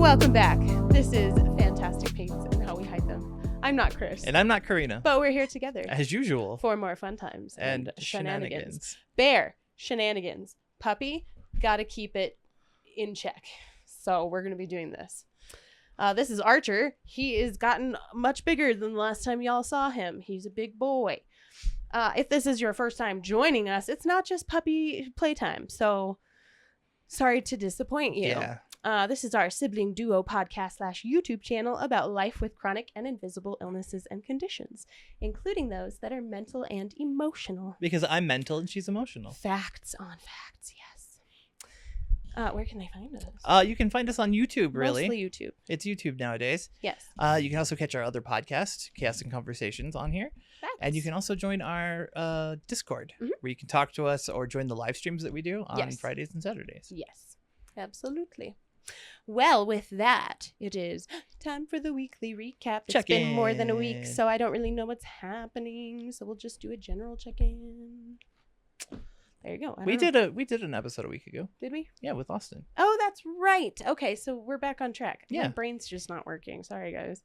Welcome back. This is Fantastic Paints and How We Hide Them. I'm not Chris. And I'm not Karina. But we're here together. As usual. For more fun times. And shenanigans. Bear, shenanigans. Puppy, gotta keep it in check. So we're going to be doing this. This is Archer. He is gotten much bigger than the last time y'all saw him. He's a big boy. If this is your first time joining us, it's not just puppy playtime. So sorry to disappoint you. Yeah. This is our sibling duo podcast / YouTube channel about life with chronic and invisible illnesses and conditions, including those that are mental and emotional. Because I'm mental and she's emotional. Facts on facts, yes. Where can they find us? You can find us on YouTube, really. Mostly YouTube. It's YouTube nowadays. Yes. You can also catch our other podcast, Chaos and Conversations, on here. Facts. And you can also join our Discord, where you can talk to us or join the live streams that we do on Fridays and Saturdays. Yes, absolutely. Well, with that, it is time for the weekly recap. It's been more than a week, so I don't really know what's happening. So we'll just do a general check-in. There you go. We did an episode a week ago. Did we? Yeah, with Austin. Oh, that's right. Okay, so we're back on track. Yeah. My brain's just not working. Sorry, guys.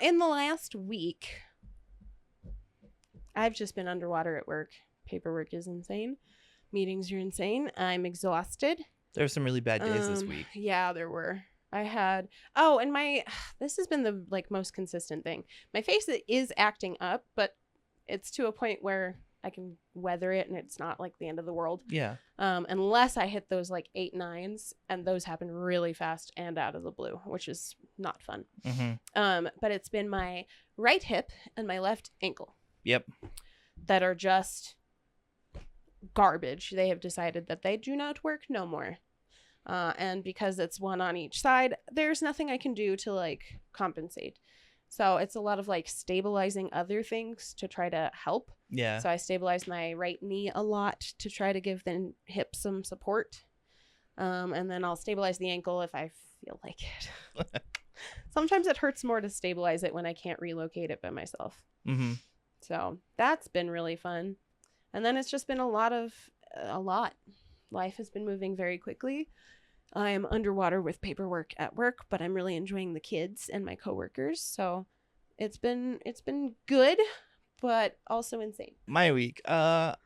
In the last week, I've just been underwater at work. Paperwork is insane. Meetings are insane. I'm exhausted. There were some really bad days this week. Yeah, there were. I had, and this has been the most consistent thing. My face is acting up, but it's to a point where I can weather it and it's not like the end of the world. Yeah. Unless I hit those 8 9s, and those happen really fast and out of the blue, which is not fun. Mm-hmm. But it's been my right hip and my left ankle. Yep. That are just garbage. They have decided that they do not work no more. And because it's one on each side, there's nothing I can do to compensate. So it's a lot of stabilizing other things to try to help. Yeah. So I stabilize my right knee a lot to try to give the hip some support. And then I'll stabilize the ankle if I feel like it. Sometimes it hurts more to stabilize it when I can't relocate it by myself. Mm-hmm. So that's been really fun. And then it's just been a lot. Life has been moving very quickly. I am underwater with paperwork at work, but I'm really enjoying the kids and my coworkers. So it's been good, but also insane. My week, I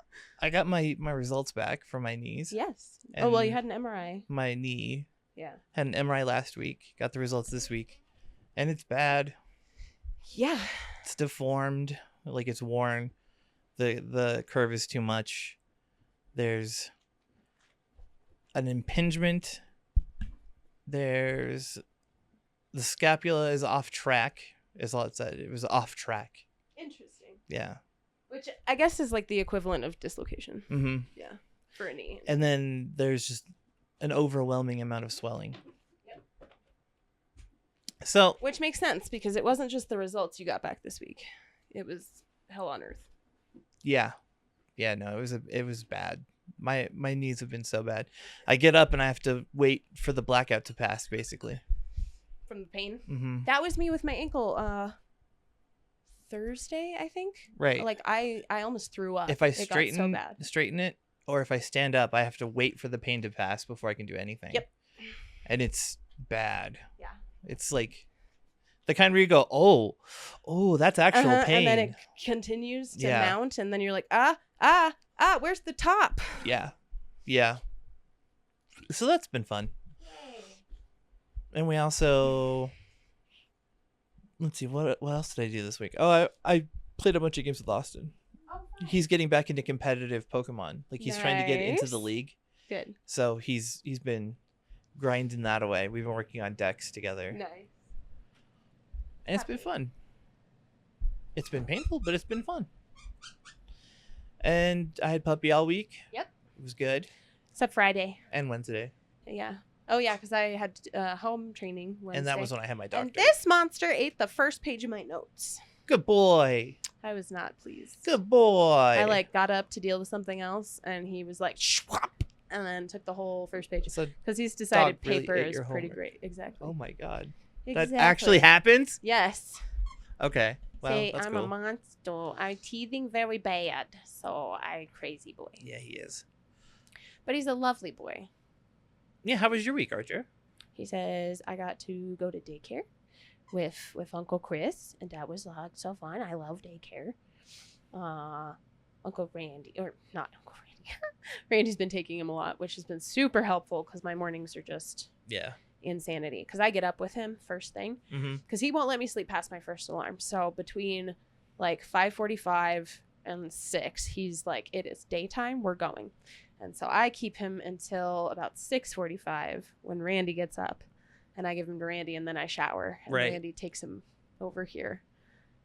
got my results back for my knees. Yes. You had an MRI. My knee. Yeah. Had an MRI last week. Got the results this week, and it's bad. Yeah. It's deformed. It's worn. The curve is too much. There's an impingement. There's the scapula is off track, is all it said. It was off track. Interesting. Yeah. Which I guess is the equivalent of dislocation. Mm-hmm. Yeah. For a knee. And then there's just an overwhelming amount of swelling. Yep. So. Which makes sense because it wasn't just the results you got back this week. It was hell on earth. Yeah. Yeah, no, it was bad. My knees have been so bad. I get up and I have to wait for the blackout to pass, basically. From the pain? Mm-hmm. That was me with my ankle Thursday, I think. Right. I almost threw up. If I straighten it, or if I stand up, I have to wait for the pain to pass before I can do anything. Yep. And it's bad. Yeah. It's the kind where you go, oh, that's actual pain. And then it continues to mount, and then you're like, where's the top? Yeah. Yeah. So that's been fun. Yay. And we also, let's see, what else did I do this week? Oh, I played a bunch of games with Austin. Oh, nice. He's getting back into competitive Pokemon. He's trying to get into the league. Good. So he's been grinding that away. We've been working on decks together. Nice. And it's been fun. It's been painful, but it's been fun. And I had puppy all week. Yep. It was good. Except Friday. And Wednesday. Yeah. Oh, yeah, because I had home training Wednesday. And that was when I had my doctor. And this monster ate the first page of my notes. Good boy. I was not pleased. Good boy. I got up to deal with something else, and he was like, shwap, and then took the whole first page. Because he's decided paper is pretty great. Exactly. Oh, my God. Exactly. That actually happens? Yes. Okay. Well, say that's I'm cool. a monster. I'm teething very bad, so I crazy boy. Yeah, he is. But he's a lovely boy. Yeah, how was your week, Archer? He says, I got to go to daycare with Uncle Chris, and that was so fun. I love daycare. Uncle Randy, or not Uncle Randy. Randy's been taking him a lot, which has been super helpful because my mornings are just insanity. Because I get up with him first thing, because he won't let me sleep past my first alarm. So between like 5:45 and 6, he's like, it is daytime, we're going. And so I keep him until about 6:45 when Randy gets up, and I give him to Randy, and then I shower, and Randy takes him over here,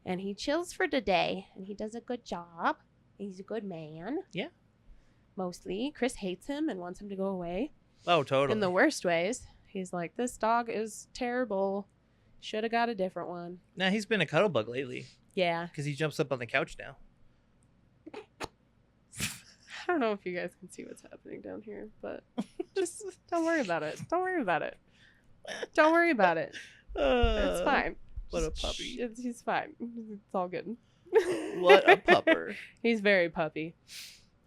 and he chills for the day, and he does a good job. He's a good man. Yeah. Mostly. Chris hates him and wants him to go away. Oh, totally. In the worst ways. He's like, this dog is terrible. Should have got a different one. Nah, he's been a cuddle bug lately. Yeah. Because he jumps up on the couch now. I don't know if you guys can see what's happening down here, but just don't worry about it. Don't worry about it. Don't worry about it. It's fine. What a puppy. He's fine. It's all good. What a pupper. He's very puppy.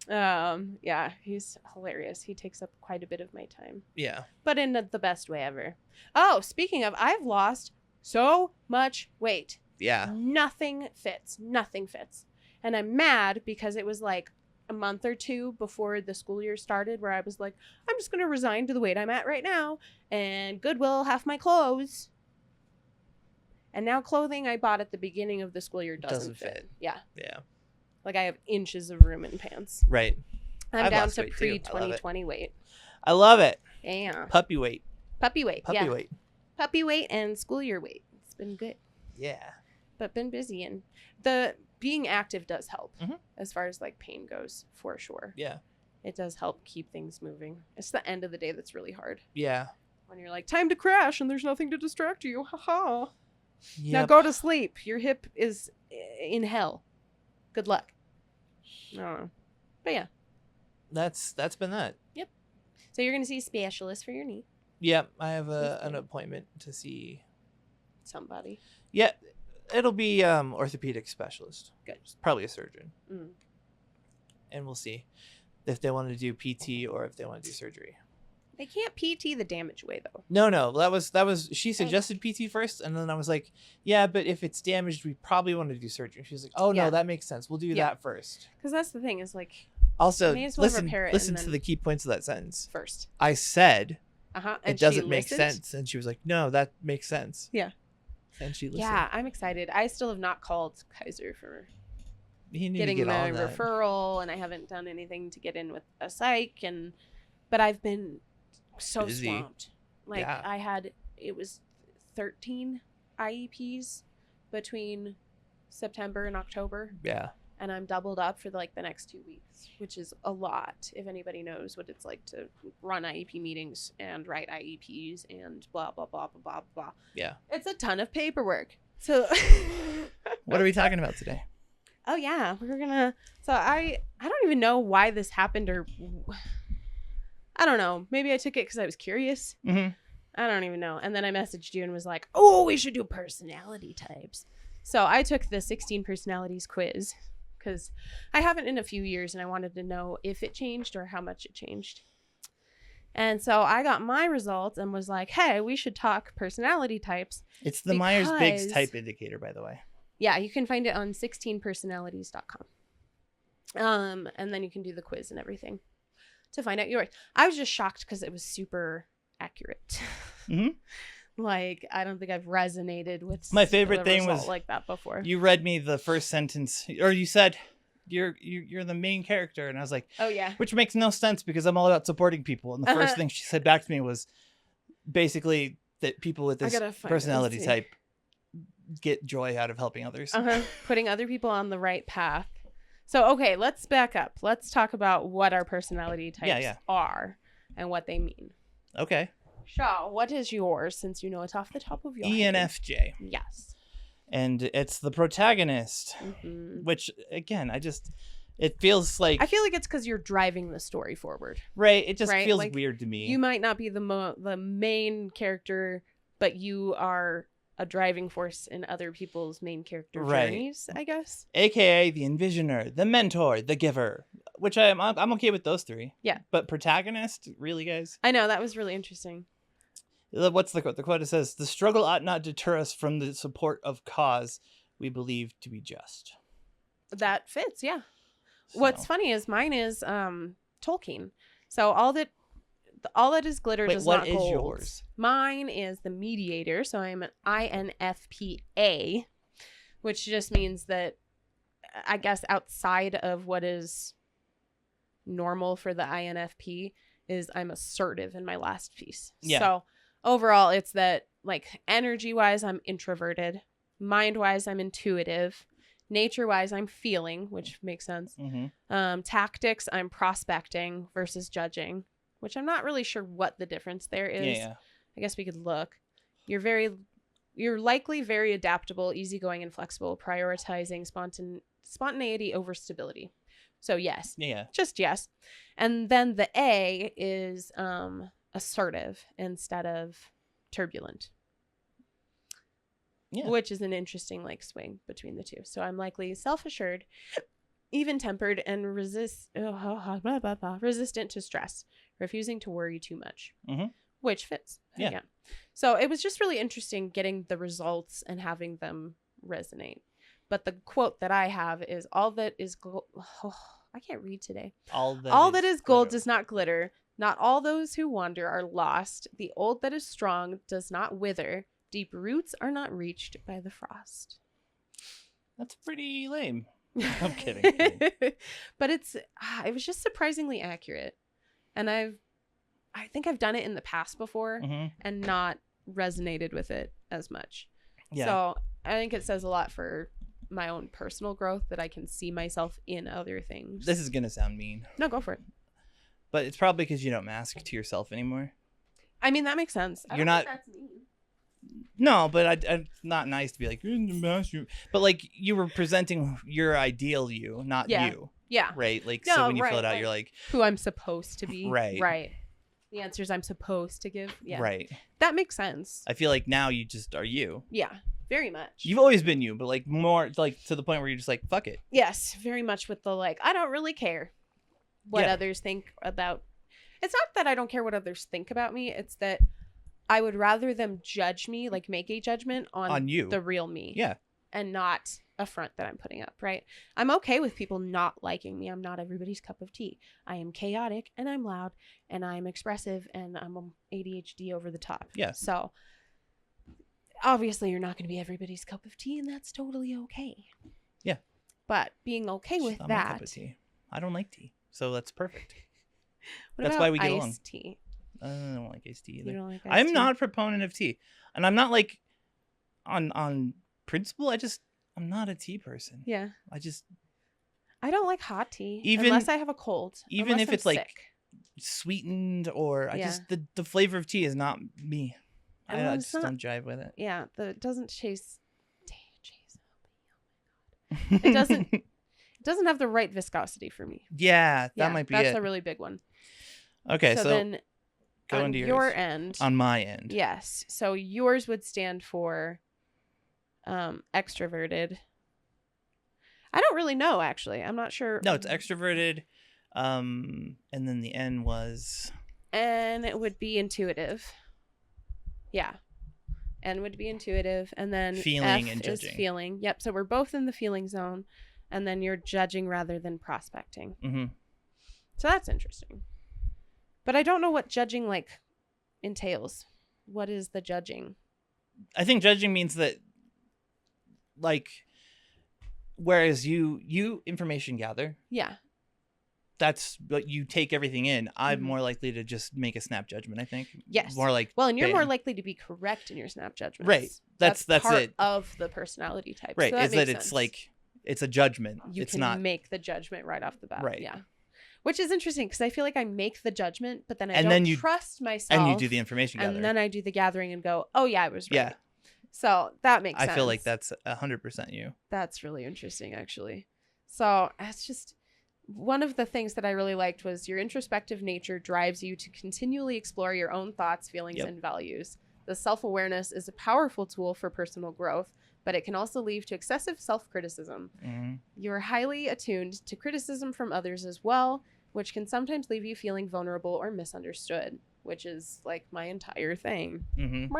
Yeah, he's hilarious. He takes up quite a bit of my time. Yeah. But in the best way ever. Oh, speaking of, I've lost so much weight. Yeah. Nothing fits. Nothing fits. And I'm mad because it was like a month or two before the school year started where I was like, I'm just going to resign to the weight I'm at right now and Goodwill half my clothes. And now clothing I bought at the beginning of the school year doesn't fit. Yeah. Yeah. Like I have inches of room in pants. Right. I'm I've down lost to weight, too. pre-2020 weight. I love it. Yeah. Puppy weight. Puppy weight. Puppy yeah. weight. Puppy weight and school year weight. It's been good. Yeah. But been busy, and the being active does help Mhm. as far as like pain goes, for sure. Yeah. It does help keep things moving. It's the end of the day that's really hard. Yeah. When you're like, time to crash and there's nothing to distract you. Haha. Yep. Now go to sleep. Your hip is in hell. Good luck. I don't know. But yeah. That's been that. Yep. So you're going to see a specialist for your knee. Yep. I have an appointment to see somebody. Yeah. It'll be orthopedic specialist. Good. Probably a surgeon. Mm. And we'll see if they want to do PT or if they want to do surgery. They can't PT the damage way though. No. That was she suggested PT first, and then I was like, yeah, but if it's damaged, we probably want to do surgery. She was like, oh no, that makes sense. We'll do that first. Because that's the thing is like. Also, May as well listen repair it to and the key points of that sentence. First. I said, and it doesn't make sense, and she was like, no, that makes sense. Yeah. And she listened. Yeah, I'm excited. I still have not called Kaiser for getting get my referral, and I haven't done anything to get in with a psych, but I've been so busy. Swamped. Like it was 13 IEPs between September and October. Yeah. And I'm doubled up for the next 2 weeks, which is a lot. If anybody knows what it's like to run IEP meetings and write IEPs and blah, blah, blah, blah, blah, blah. Yeah. It's a ton of paperwork. So what are we talking about today? Oh, yeah. So I don't even know why this happened, or I don't know. Maybe I took it because I was curious. Mm-hmm. I don't even know. And then I messaged you and was like, oh, we should do personality types. So I took the 16 personalities quiz because I haven't in a few years, and I wanted to know if it changed or how much it changed. And so I got my results and was like, hey, we should talk personality types. It's the Myers-Briggs type indicator, by the way. Yeah, you can find it on 16personalities.com. And then you can do the quiz and everything to find out yours. I was just shocked because it was super accurate. Mm-hmm. Like, I don't think I've resonated with my favorite thing was like that before. You read me the first sentence, or you said you're the main character, and I was like, oh yeah, which makes no sense because I'm all about supporting people. And the first thing she said back to me was basically that people with this personality type get joy out of helping others. Putting other people on the right path. So okay, let's back up. Let's talk about what our personality types are and what they mean. Okay. Shaw, what is yours, since you know it's off the top of your head? ENFJ. Yes. And it's the protagonist, which, again, it feels like... I feel like it's because you're driving the story forward. Right. It just feels weird to me. You might not be the main character, but you are a driving force in other people's main character journeys, I guess. AKA the envisioner, the mentor, the giver, which I'm okay with those three. Yeah. But protagonist, really, guys? I know, that was really interesting. What's the quote? The quote says, "The struggle ought not deter us from the support of cause we believe to be just." That fits, yeah. So. What's funny is mine is Tolkien. So all that is glitter does not gold. What is yours? Mine is the mediator. So I'm an INFPA, which just means that I guess outside of what is normal for the INFP is I'm assertive in my last piece. Yeah. So overall, it's that like energy wise, I'm introverted. Mind wise, I'm intuitive. Nature wise, I'm feeling, which makes sense. Mm-hmm. Tactics, I'm prospecting versus judging, which I'm not really sure what the difference there is. Yeah. I guess we could look. You're likely very adaptable, easygoing, and flexible, prioritizing spontaneity over stability. So yes. Yeah. Just yes. And then the A is assertive instead of turbulent. Yeah. Which is an interesting like swing between the two. So I'm likely self-assured, even-tempered, and resistant to stress, refusing to worry too much, which fits. Yeah. So it was just really interesting getting the results and having them resonate. But the quote that I have is, "All that is gold." Oh, I can't read today. All that is gold does not glitter. Not all those who wander are lost. The old that is strong does not wither. Deep roots are not reached by the frost. That's pretty lame. I'm kidding. But it was just surprisingly accurate. And I think I've done it in the past before and not resonated with it as much. Yeah. So I think it says a lot for my own personal growth that I can see myself in other things. This is going to sound mean. No, go for it. But it's probably because you don't mask to yourself anymore. I mean, that makes sense. You're not. That's mean. No, but I'm not nice to be like, but like you were presenting your ideal you, not you. Yeah. Right. Like, no, so when you fill it out, like, you're like who I'm supposed to be. Right. Right. The answers I'm supposed to give. Yeah. Right. That makes sense. I feel like now you just are you. Yeah. Very much. You've always been you, but like more like to the point where you're just like, fuck it. Yes. Very much with the like, I don't really care what others think about. It's not that I don't care what others think about me. It's that I would rather them judge me, like make a judgment on you, the real me. Yeah. And not a front that I'm putting up, right? I'm okay with people not liking me. I'm not everybody's cup of tea. I am chaotic and I'm loud and I'm expressive and I'm ADHD over the top. Yeah. So obviously you're not going to be everybody's cup of tea and that's totally okay. Yeah. But being okay with that. My cup of tea. I don't like tea. So that's perfect. That's why we get along. Iced tea? I don't like iced tea either. You don't like iced tea? Not a proponent of tea. And I'm not like on principle. I'm not a tea person. Yeah. I don't like hot tea unless I have a cold. Even if it's sick. Like sweetened or the flavor of tea is not me. I just don't jive with it. Yeah. It doesn't chase. It doesn't have the right viscosity for me. Yeah. That might be that's a really big one. Okay. So then go into your end. On my end. Yes. So yours would stand for extroverted. I don't really know, actually. I'm not sure. No, it's extroverted. And then the N was. And it would be intuitive. Yeah. N would be intuitive. And then feeling F and judging. Is feeling. Yep. So we're both in the feeling zone. And then you're judging rather than prospecting. Mm-hmm. So that's interesting. But I don't know what judging like entails. What is the judging? I think judging means that like whereas you information gather. Yeah. That's what you take everything in. I'm more likely to just make a snap judgment, I think. Yes. More like and you're more likely to be correct in your snap judgments. Right. That's part it. Of the personality type. Right. So is that it's like it's a judgment. It's can not make the judgment right off the bat. Right. Yeah. Which is interesting because I feel like I make the judgment, but then I don't trust myself. And you do the information gathering. And then I do the gathering and go, oh, yeah, I was right. Yeah. So that makes sense. I feel like that's 100% you. That's really interesting, actually. So it's just one of the things that I really liked was your introspective nature drives you to continually explore your own thoughts, feelings, and values. The self-awareness is a powerful tool for personal growth, but it can also lead to excessive self-criticism. Mm-hmm. You're highly attuned to criticism from others as well, which can sometimes leave you feeling vulnerable or misunderstood. which is like my entire thing. Mm-hmm.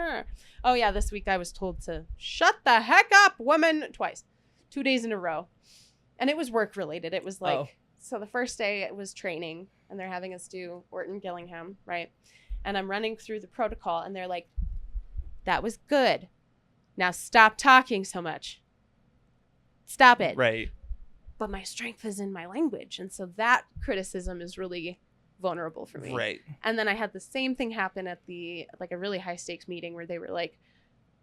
Oh yeah, this week I was told to shut the heck up, woman, twice, 2 days in a row, and it was work related. It was like so the first day it was training, and they're having us do Orton Gillingham, right? And I'm running through the protocol, and they're like, "That was good. Now stop talking so much. Stop it." Right. But my strength is in my language, and so that criticism is really vulnerable for me. Right. And then I had the same thing happen at the like a really high stakes meeting where they were like,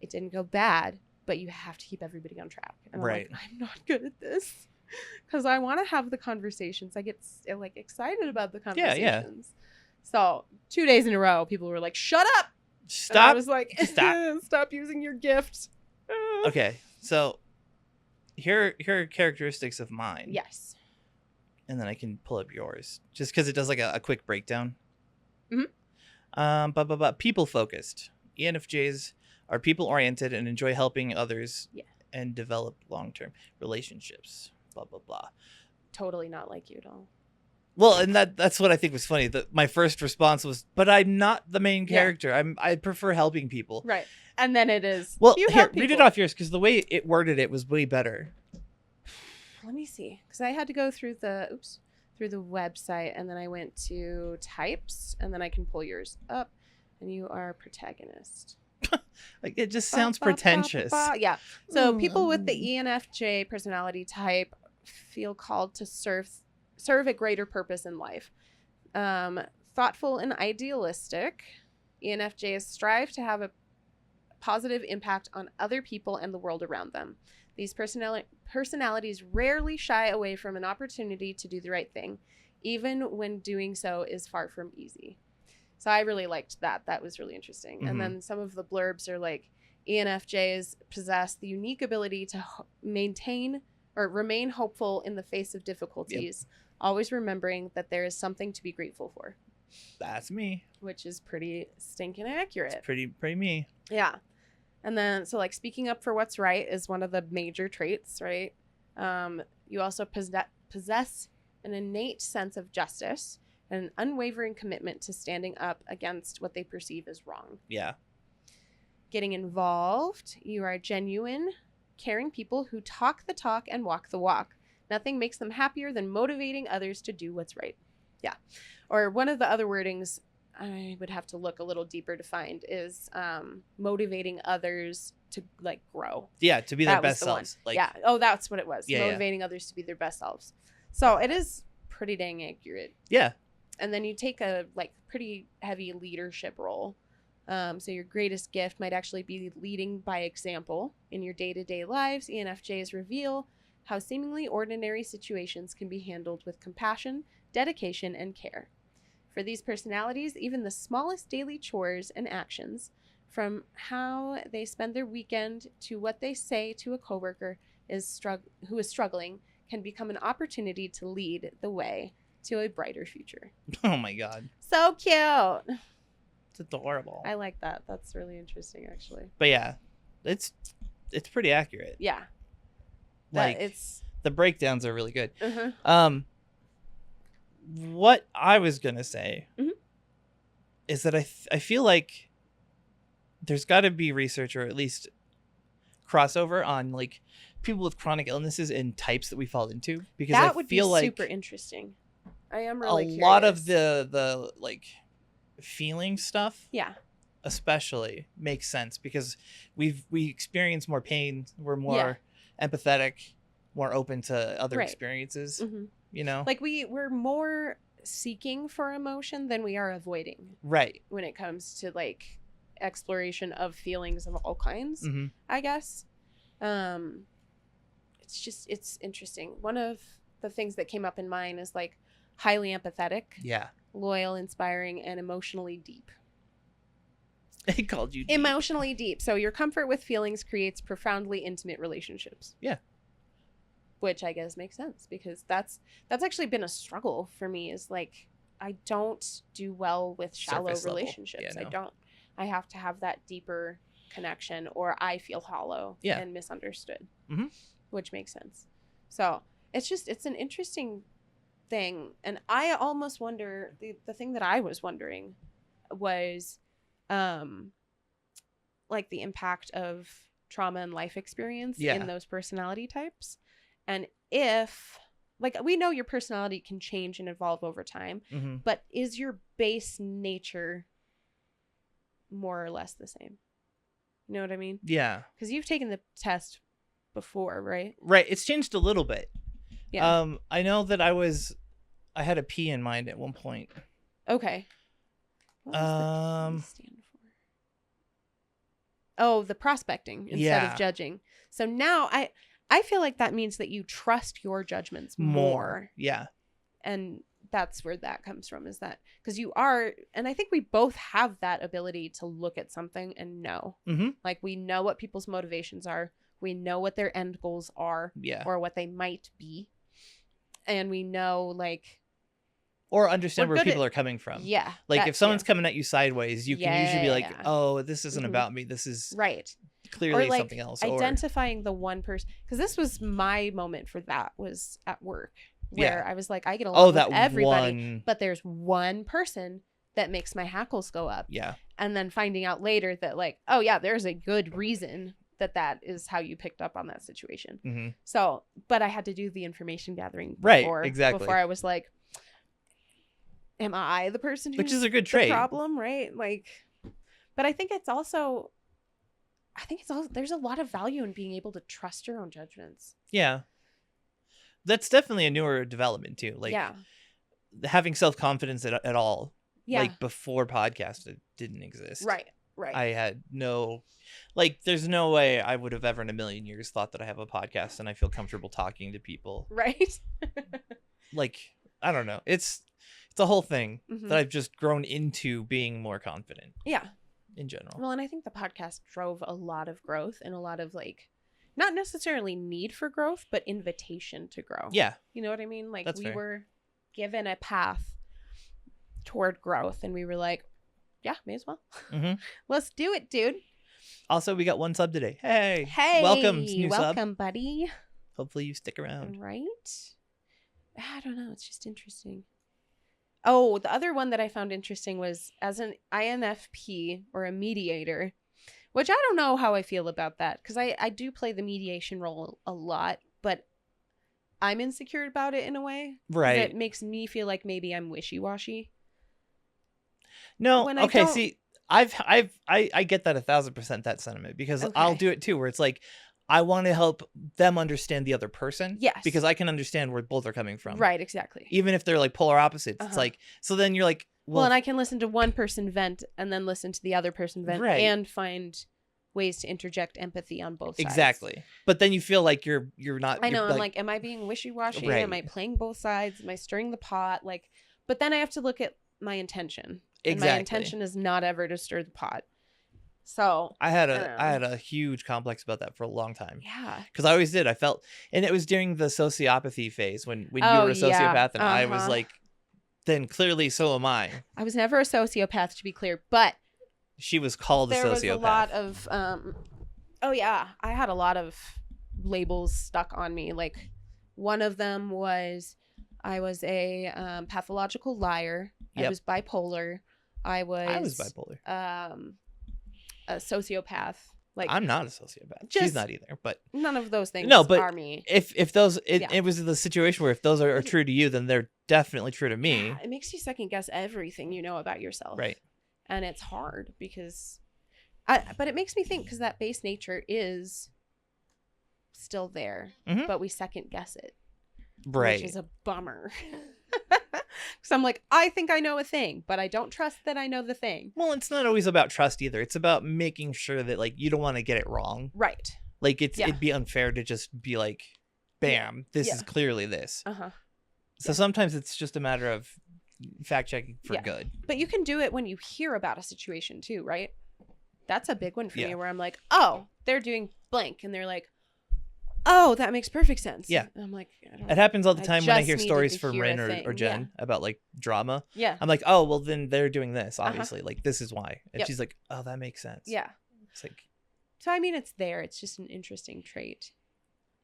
"It didn't go bad, but you have to keep everybody on track." And I'm like, "I'm not good at this." Because I want to have the conversations. I get like excited about the conversations. Yeah. So 2 days in a row, people were like, "Shut up." Stop. And I was like, stop using your gift. Okay. So here are characteristics of mine. Yes. And then I can pull up yours just because it does like a quick breakdown. Mm-hmm. But people focused. ENFJs are people oriented and enjoy helping others and develop long-term relationships. Blah, blah, blah. Totally not like you at all. Well, and that's what I think was funny. My first response was, but I'm not the main character. Yeah. I prefer helping people. Right. And then it is. Well, here, read it off yours because the way it worded it was way better. Let me see. Because I had to go through the website, and then I went to types, and then I can pull yours up. And you are protagonist. Like it just sounds pretentious. Yeah. So people with the ENFJ personality type feel called to serve a greater purpose in life. Thoughtful and idealistic, ENFJs strive to have a positive impact on other people and the world around them. These personalities rarely shy away from an opportunity to do the right thing, even when doing so is far from easy. So I really liked that. That was really interesting. Mm-hmm. And then some of the blurbs are like, ENFJs possess the unique ability to maintain or remain hopeful in the face of difficulties, always remembering that there is something to be grateful for. That's me. Which is pretty stinking accurate. It's pretty me. Yeah. And then, so like speaking up for what's right is one of the major traits, right? You also possess an innate sense of justice and an unwavering commitment to standing up against what they perceive as wrong. Yeah. Getting involved. You are genuine, caring people who talk the talk and walk the walk. Nothing makes them happier than motivating others to do what's right. Yeah. Or one of the other wordings I would have to look a little deeper to find is motivating others to like grow. Yeah, to be their best selves. Like, yeah. Oh, that's what it was. Yeah, motivating others to be their best selves. So it is pretty dang accurate. Yeah. And then you take a like pretty heavy leadership role. So your greatest gift might actually be leading by example. In your day-to-day lives, ENFJs reveal how seemingly ordinary situations can be handled with compassion, dedication, and care. For these personalities, even the smallest daily chores and actions, from how they spend their weekend to what they say to a coworker who is struggling, can become an opportunity to lead the way to a brighter future. Oh my God. So cute. It's adorable. I like that. That's really interesting, actually. But yeah, it's pretty accurate. Yeah. Like the breakdowns are really good. Uh-huh. What I was gonna say is that I feel like there's got to be research or at least crossover on like people with chronic illnesses and types that we fall into, because that I would feel be like super interesting. I am really curious. Lot of the like feeling stuff, yeah, especially makes sense because we experience more pain. We're more empathetic, more open to other experiences. Mm-hmm. You know, like we're more seeking for emotion than we are avoiding. Right. When it comes to like exploration of feelings of all kinds, I guess. It's interesting. One of the things that came up in mine is like highly empathetic. Yeah. Loyal, inspiring, and emotionally deep. It called you deep. Emotionally deep. So your comfort with feelings creates profoundly intimate relationships. Yeah. Which I guess makes sense because that's actually been a struggle for me, is like I don't do well with shallow relationships. Yeah, no. I have to have that deeper connection or I feel hollow and misunderstood, which makes sense. So it's an interesting thing. And I almost wonder, the thing that I was wondering was like the impact of trauma and life experience in those personality types. And if, like, we know your personality can change and evolve over time, but is your base nature more or less the same? You know what I mean? Yeah. Because you've taken the test before, right? Right. It's changed a little bit. Yeah. I know that I had a P in mind at one point. Okay. What does the P stand for? Oh, the prospecting instead of judging. So now I feel like that means that you trust your judgments more. Yeah. And that's where that comes from, is that because you are, and I think we both have that ability to look at something and know. Like, we know what people's motivations are. We know what their end goals are, or what they might be. And we know, like, or understand where people are coming from. Yeah. Like, if someone's coming at you sideways, you can usually be like, oh, this isn't about me. This is clearly or, like, something else. Identifying the one person. Because this was my moment for that, was at work. Where I was like, I get along with everybody, but there's one person that makes my hackles go up. Yeah. And then finding out later that, like, oh yeah, there's a good reason that is how you picked up on that situation. So, but I had to do the information gathering before, before I was like, am I the person who's which is a good trait problem, right? Like, but I think it's also there's a lot of value in being able to trust your own judgments. Yeah. That's definitely a newer development too. Like, having self-confidence at all. Yeah. Like, before podcast, it didn't exist. Right. I had no, like, there's no way I would have ever in a million years thought that I have a podcast and I feel comfortable talking to people. Right. Like, I don't know. It's a whole thing that I've just grown into being more confident. Yeah. In general. Well, and I think the podcast drove a lot of growth and a lot of, like, not necessarily need for growth, but invitation to grow. Yeah. You know what I mean? Like, that's we fair. were given a path toward growth and we were like, yeah, may as well. Let's do it, dude. Also, we got one sub today. Hey. Welcome, new sub. Welcome, buddy. Hopefully you stick around. Right? I don't know. It's just interesting. Oh, the other one that I found interesting was as an INFP or a mediator, which I don't know how I feel about that, because I do play the mediation role a lot, but I'm insecure about it in a way. Right. It makes me feel like maybe I'm wishy-washy. No, okay, see, I get that 1,000% that sentiment, because I'll do it too, where it's like, I want to help them understand the other person. Yes. Because I can understand where both are coming from. Right, exactly. Even if they're like polar opposites. It's like, so then you're like, well, and I can listen to one person vent and then listen to the other person vent and find ways to interject empathy on both sides. Exactly. But then you feel like you're not. I know. I'm like, am I being wishy-washy? Right. Am I playing both sides? Am I stirring the pot? Like, but then I have to look at my intention. Exactly. And my intention is not ever to stir the pot. So I had a huge complex about that for a long time. Yeah. Because I always did. I felt, and it was during the sociopathy phase when you were a sociopath and I was like, then clearly so am I. I was never a sociopath, to be clear, but she was called a sociopath. There was a lot of I had a lot of labels stuck on me. Like, one of them was I was a pathological liar. Yep. I was bipolar. I was bipolar. A sociopath. Like, I'm not a sociopath. She's not either, but none of those things are me. If those it was the situation where if those are true to you, then they're definitely true to me. Yeah, it makes you second guess everything you know about yourself. Right. And it's hard because but it makes me think, because that base nature is still there, but we second guess it. Right. Which is a bummer. Because I'm like, I think I know a thing, but I don't trust that I know the thing. Well, it's not always about trust either. It's about making sure that, like, you don't want to get it wrong. Right. Like, it'd be unfair to just be like, bam, this is clearly this. So sometimes it's just a matter of fact checking for good. But you can do it when you hear about a situation too, right? That's a big one for me, where I'm like, oh, they're doing blank, and they're like, oh, that makes perfect sense. Yeah. And I'm like, it happens all the time when I hear stories from Rin or Jen about, like, drama. Yeah. I'm like, oh, well, then they're doing this, obviously. Like, this is why. And she's like, oh, that makes sense. Yeah. It's like, so, I mean, it's there. It's just an interesting trait.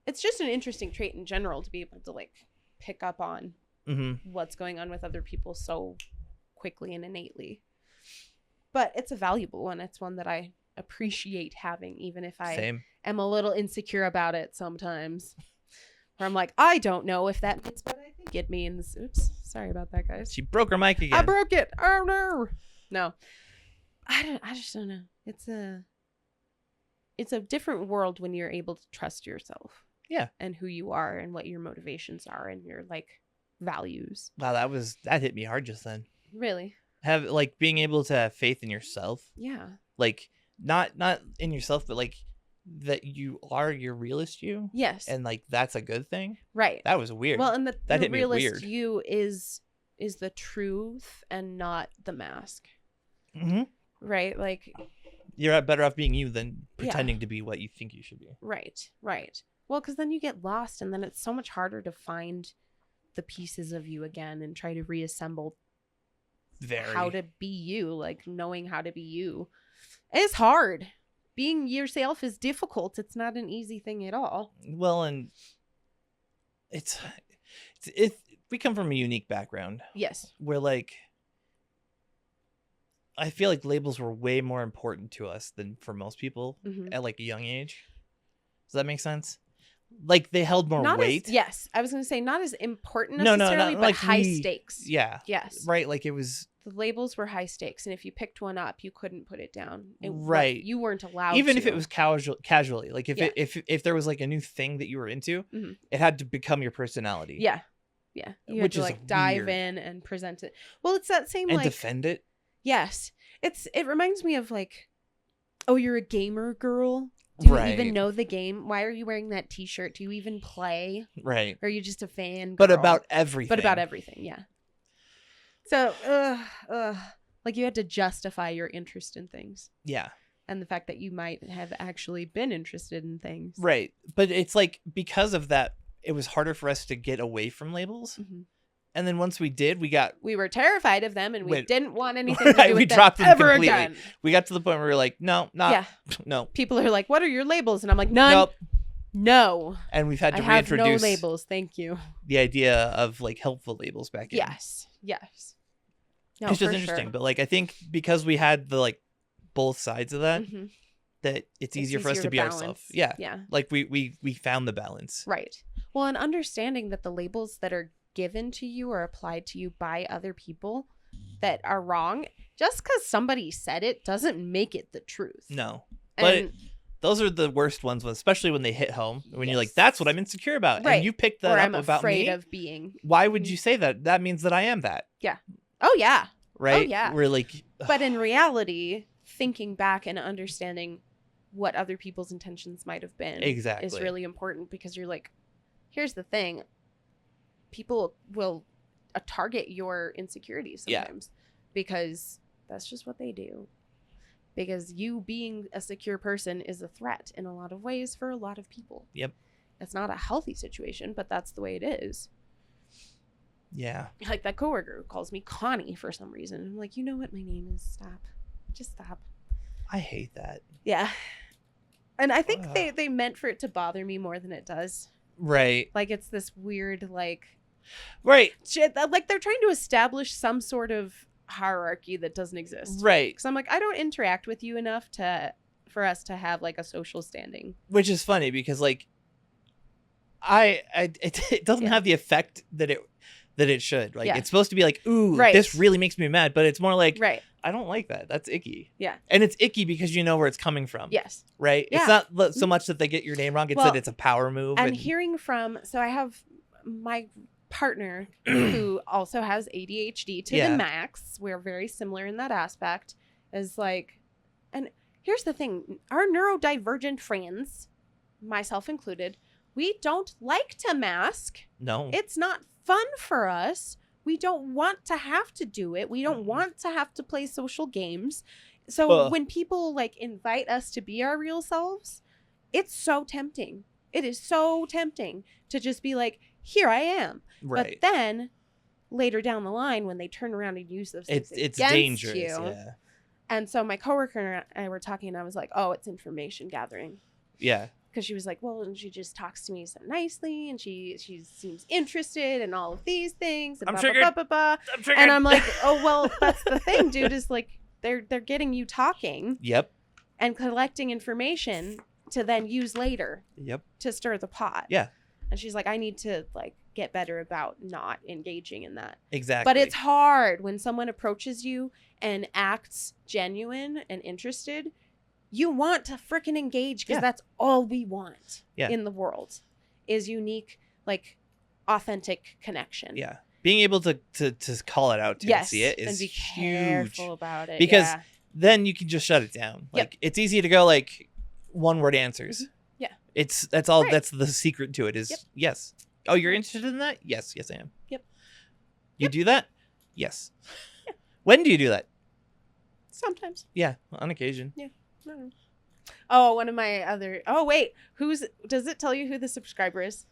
It's just an interesting trait in general to be able to, like, pick up on what's going on with other people so quickly and innately. But it's a valuable one. It's one that I appreciate having, even if I am a little insecure about it sometimes. Where I'm like, I don't know if that means what I think it means. Oops. Sorry about that, guys. She broke her mic again. I broke it. Oh, no. No. I just don't know. It's a different world when you're able to trust yourself. Yeah. And who you are and what your motivations are and your like values. Wow, that hit me hard just then. Really? Have like being able to have faith in yourself. Yeah. Like not in yourself, but like that you are your realist you. Yes. And like that's a good thing. Right. That was weird. Well, and that the hit me realist weird. you is the truth and not the mask. Mm-hmm. Right? Like you're better off being you than pretending to be what you think you should be. Right. Right. Well, because then you get lost and then it's so much harder to find the pieces of you again and try to reassemble how to be you, like knowing how to be you. It's hard. Being yourself is difficult. It's not an easy thing at all. Well, and it's we come from a unique background. Yes. Where like I feel like labels were way more important to us than for most people at like a young age. Does that make sense? Like they held more weight. Yes. I was going to say not as important necessarily, but like high stakes. Yeah. Yes. Right. Like it was. The labels were high stakes. And if you picked one up, you couldn't put it down. Right. You weren't allowed even to. If it was casually. Like if there was like a new thing that you were into, it had to become your personality. Yeah. Yeah. You had to like dive in and present it. Well, it's that same and like. defend it. Yes. It reminds me of like, oh, you're a gamer girl. Do you even know the game? Why are you wearing that t-shirt? Do you even play? Right. Or are you just a fan girl? But about everything. Yeah. So, like you had to justify your interest in things. Yeah. And the fact that you might have actually been interested in things. Right. But it's like, because of that, it was harder for us to get away from labels. Mm-hmm. And then once we did, we were terrified of them and we didn't want anything to do with we them dropped them ever completely. Again. We got to the point where we were like, no. People are like, what are your labels? And I'm like, none. Nope. No. And we've had to reintroduce no labels. Thank you. The idea of like helpful labels back in. Yes. No, it's just interesting. Sure. But like, I think because we had the like both sides of that, that it's easier for us to be ourselves. Yeah. Yeah. Like we found the balance. Right. Well, and understanding that the labels that are given to you or applied to you by other people that are wrong, just because somebody said it doesn't make it the truth. No. But those are the worst ones, especially when they hit home. When you're like, that's what I'm insecure about. Right. And you picked that up about me. I'm afraid of being. Why would you say that? That means that I am that. Yeah. Oh, yeah. Right? Oh, yeah. We're like... But in reality, thinking back and understanding what other people's intentions might have been is really important, because you're like, here's the thing. People will target your insecurities sometimes because that's just what they do. Because you being a secure person is a threat in a lot of ways for a lot of people. Yep. It's not a healthy situation, but that's the way it is. Yeah. Like that coworker who calls me Connie for some reason. I'm like, you know what my name is? Stop. Just stop. I hate that. Yeah. And I think they meant for it to bother me more than it does. Right. Like it's this weird like... Right. Shit, like they're trying to establish some sort of hierarchy that doesn't exist. Right. Because I'm like, I don't interact with you enough for us to have like a social standing. Which is funny because like it doesn't have the effect that it should. Like it's supposed to be like, ooh, this really makes me mad, but it's more like, I don't like that. That's icky. Yeah. And it's icky because you know where it's coming from. Yes. Right? Yeah. It's not so much that they get your name wrong, it's that it's a power move. And hearing from, so I have my partner who also has ADHD to the max. We're very similar in that aspect. Is like, and here's the thing, our neurodivergent friends, myself included, we don't like to mask. No. It's not fun for us. We don't want to have to do it. We don't want to have to play social games. So when people like invite us to be our real selves, it's so tempting. It is so tempting to just be like, here I am. Right. But then later down the line, when they turn around and use those things it's against dangerous. You. Yeah. And so my coworker and I were talking, and I was like, oh, it's information gathering. Yeah. Because she was like, well, and she just talks to me so nicely, and she seems interested in all of these things. And I'm triggered. I'm triggered. And I'm like, oh, well, that's the thing, dude, is like, They're getting you talking. Yep. And collecting information to then use later. Yep. To stir the pot. Yeah. And she's like, I need to like get better about not engaging in that. Exactly. But it's hard when someone approaches you and acts genuine and interested. You want to freaking engage because that's all we want in the world is unique, like authentic connection. Yeah. Being able to call it out to see it is and be huge. Careful about it. Because then you can just shut it down. Like it's easy to go like one word answers. Yeah. That's all. Right. That's the secret to it is yes. Oh, you're interested in that? Yes, I am. Yep. You do that? Yes. Yeah. When do you do that? Sometimes. Yeah, on occasion. Yeah. Oh, one of my other. Oh, wait. Does it tell you who the subscriber is?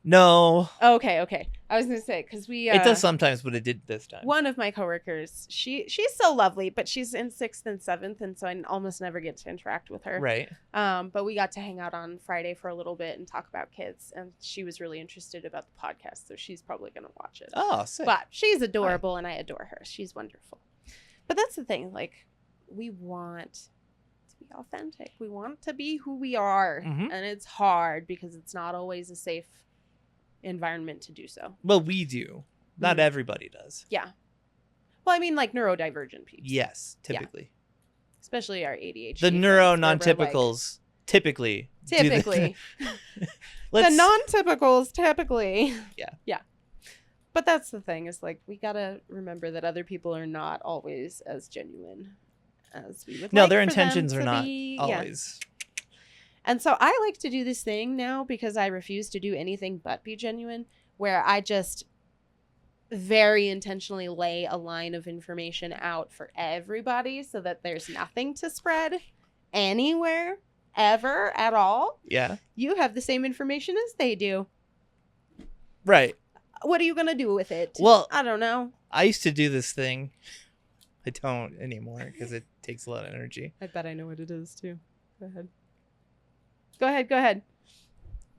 No. Okay. I was gonna say because we. It does sometimes, but it did this time. One of my coworkers, she's so lovely, but she's in 6th and 7th, and so I almost never get to interact with her. Right. But we got to hang out on Friday for a little bit and talk about kids, and she was really interested about the podcast, so she's probably gonna watch it. Oh, sick. But she's adorable, and I adore her. She's wonderful. But that's the thing, like, we want to be authentic. We want to be who we are, and it's hard because it's not always a safe environment to do so. Well, we do. Not everybody does. Yeah. Well, I mean, like neurodivergent people. Yes, typically. Yeah. Especially our ADHD. The neuro non-typicals typically. The non-typicals typically. Yeah. Yeah. But that's the thing is like we gotta remember that other people are not always as genuine as we would. No, their intentions are not always. Yeah. And so I like to do this thing now because I refuse to do anything but be genuine, where I just very intentionally lay a line of information out for everybody so that there's nothing to spread anywhere, ever, at all. Yeah. You have the same information as they do. Right. What are you going to do with it? Well, I don't know. I used to do this thing. I don't anymore because it takes a lot of energy. I bet I know what it is too. Go ahead.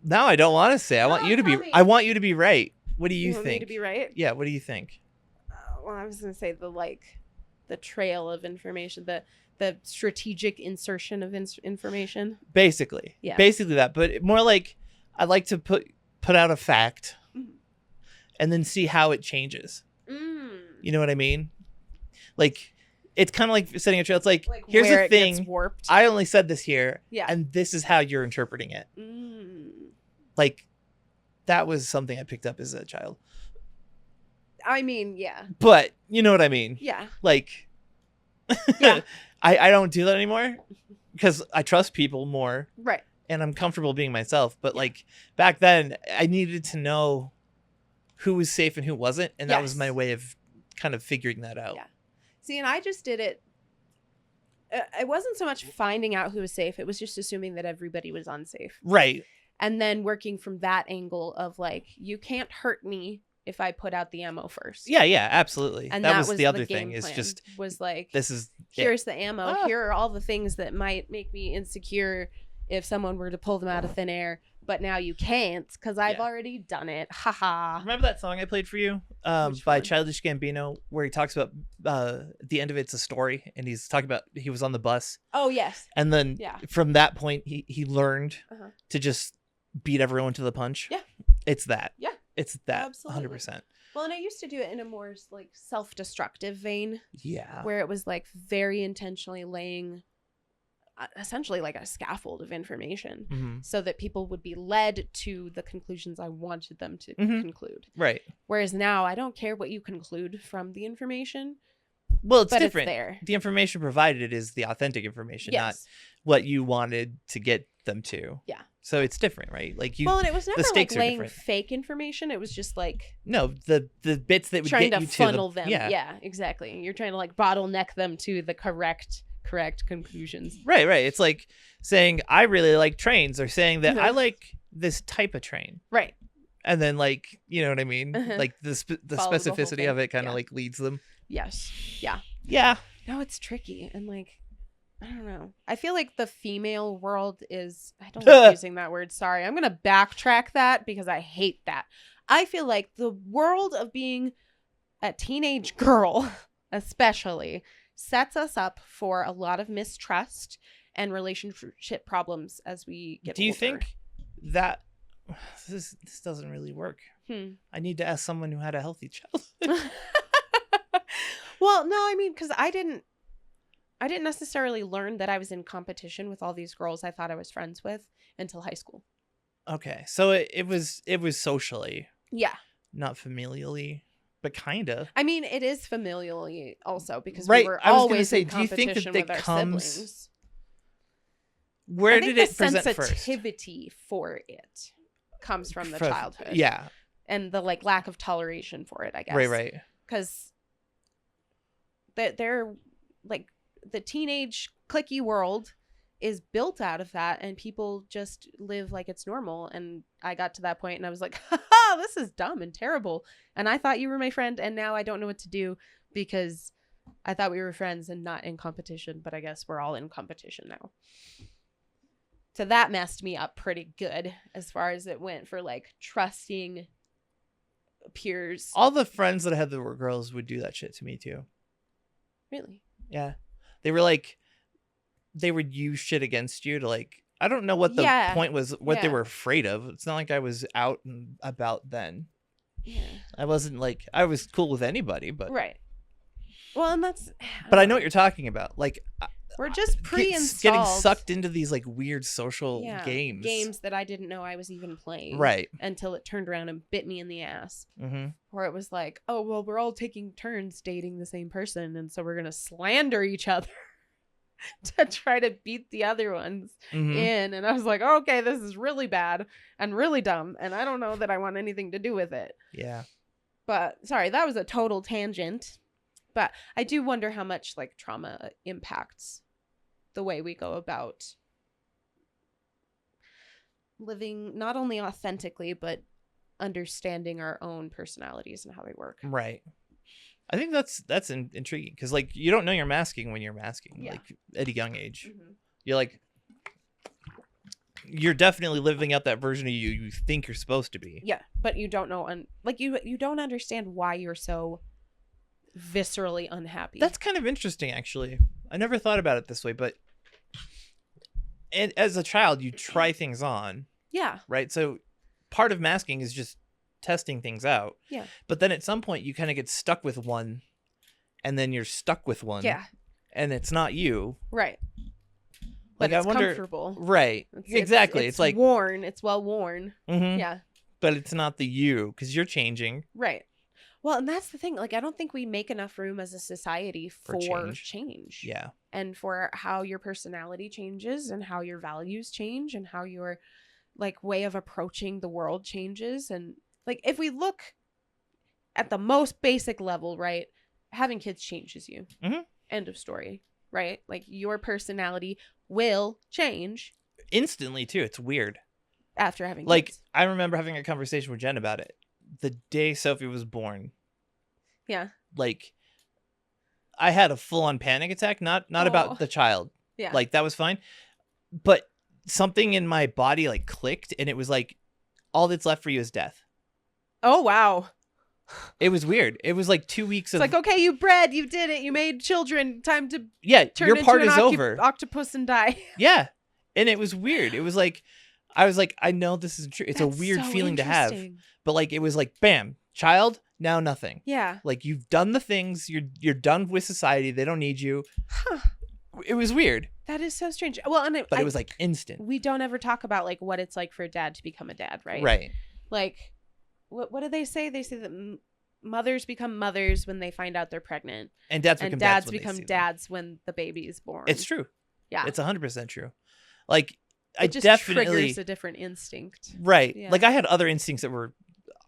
No, I don't want to say. I want you to be. I want you to be right. What do you think? Want me to be right? Yeah. What do you think? Well, I was gonna say the trail of information, the strategic insertion of information. Basically, yeah. Basically that, but more like I'd like to put out a fact, and then see how it changes. You know what I mean? Like. It's kind of like setting a trail. It's like here's the thing. Warped. I only said this here. Yeah. And this is how you're interpreting it. Like, that was something I picked up as a child. I mean, yeah. But, you know what I mean? Yeah. Like, yeah. I don't do that anymore because I trust people more. Right. And I'm comfortable being myself. But, like, back then, I needed to know who was safe and who wasn't. And that was my way of kind of figuring that out. Yeah. See, and I just did it. It wasn't so much finding out who was safe. It was just assuming that everybody was unsafe. Right. And then working from that angle of like, you can't hurt me if I put out the ammo first. Yeah, absolutely. And that was the other thing is just was like, this is here's the ammo. Here are all the things that might make me insecure if someone were to pull them out of thin air. But now you can't because I've already done it. Haha. Remember that song I played for you by Childish Gambino where he talks about at the end of it's a story and he's talking about he was on the bus. Oh, yes. And then from that point, he learned to just beat everyone to the punch. Yeah. It's that. Yeah. It's that. Absolutely. 100%. Well, and I used to do it in a more like self-destructive vein. Yeah. Where it was like very intentionally laying essentially like a scaffold of information so that people would be led to the conclusions I wanted them to conclude. Right. Whereas now I don't care what you conclude from the information. Well, it's different. It's there. The information provided is the authentic information, not what you wanted to get them to. Yeah. So it's different, right? Like you. Well, and it was never like laying different. fake information. It was just like the bits that would trying get to you funnel to them. Yeah, exactly. You're trying to like bottleneck them to the correct conclusions. Right. It's like saying I really like trains or saying that I like this type of train. Right. And then like, you know what I mean? Like the specificity of it kind of like leads them. Yes. Yeah. Yeah. No, it's tricky. And like, I don't know. I feel like the female world is, I don't like using that word. Sorry. I'm going to backtrack that because I hate that. I feel like the world of being a teenage girl, especially, sets us up for a lot of mistrust and relationship problems as we get older. Do you think that this doesn't really work? I need to ask someone who had a healthy childhood. Well, no, I mean, because I didn't necessarily learn that I was in competition with all these girls I thought I was friends with until high school. Okay, so it was socially, not familially, but kind of. I mean, it is familially also because right. we were I was always say, in competition do you think that with our comes, siblings. Where did it present first? The sensitivity for it comes from the childhood. Yeah. And the like lack of toleration for it, I guess. Right. Because they're like the teenage cliquey world is built out of that, and people just live like it's normal. And I got to that point and I was like, haha, this is dumb and terrible. And I thought you were my friend, and now I don't know what to do because I thought we were friends and not in competition, but I guess we're all in competition now. So that messed me up pretty good as far as it went for like trusting peers. All the friends that I had that were girls would do that shit to me too. Really? Yeah. They were like, they would use shit against you to like, I don't know what the point was, what they were afraid of. It's not like I was out and about then. Yeah. I wasn't like, I was cool with anybody, but. Right. Well, and that's. But I know what you're talking about. Like, we're just pre-installed. Getting sucked into these like weird social games. Games that I didn't know I was even playing. Right. Until it turned around and bit me in the ass. Mm-hmm. Where it was like, oh, well, we're all taking turns dating the same person. And so we're going to slander each other to try to beat the other ones in. And I was like, oh, okay, this is really bad and really dumb. And I don't know that I want anything to do with it. Yeah. But sorry, that was a total tangent. But I do wonder how much like trauma impacts the way we go about living not only authentically, but understanding our own personalities and how they work. Right. I think that's intriguing because like you don't know you're masking when you're masking like at a young age. Mm-hmm. You're like, you're definitely living out that version of you think you're supposed to be. Yeah, but you don't know, like you don't understand why you're so viscerally unhappy. That's kind of interesting, actually. I never thought about it this way, but and as a child, you try things on. Yeah. Right. So part of masking is just testing things out. Yeah. But then at some point, you kind of get stuck with one, and then you're stuck with one. Yeah. And it's not you. Right. Like, but it's I wonder. Comfortable. Right. Exactly. It's like worn. It's well worn. Mm-hmm. Yeah. But it's not the you because you're changing. Right. Well, and that's the thing. Like, I don't think we make enough room as a society for change. Yeah. And for how your personality changes and how your values change and how your like way of approaching the world changes. And like, if we look at the most basic level, right, having kids changes you. Mm-hmm. End of story. Right? Like, your personality will change. Instantly, too. It's weird. After having like, kids. I remember having a conversation with Jen about it. The day Sophie was born. Yeah. Like, I had a full-on panic attack. Not about the child. Yeah. Like, that was fine. But something in my body, like, clicked. And it was like, all that's left for you is death. Oh, wow. It was weird. It was like 2 weeks of... It's like, okay, you bred, you did it, you made children, time to turn your part into is over. Octopus and die. Yeah. And it was weird. It was like, I was like, I know this isn't true. It's a weird feeling to have. But like, it was like, bam, child, now nothing. Yeah. Like, you've done the things, you're done with society, they don't need you. Huh. It was weird. That is so strange. Well, and it was like instant. We don't ever talk about like what it's like for a dad to become a dad, right? Right. Like, what do they say? They say that mothers become mothers when they find out they're pregnant, and dads become dads when the baby is born. It's true. Yeah, it's 100% true. Like, it just definitely triggers a different instinct. Right. Yeah. Like, I had other instincts that were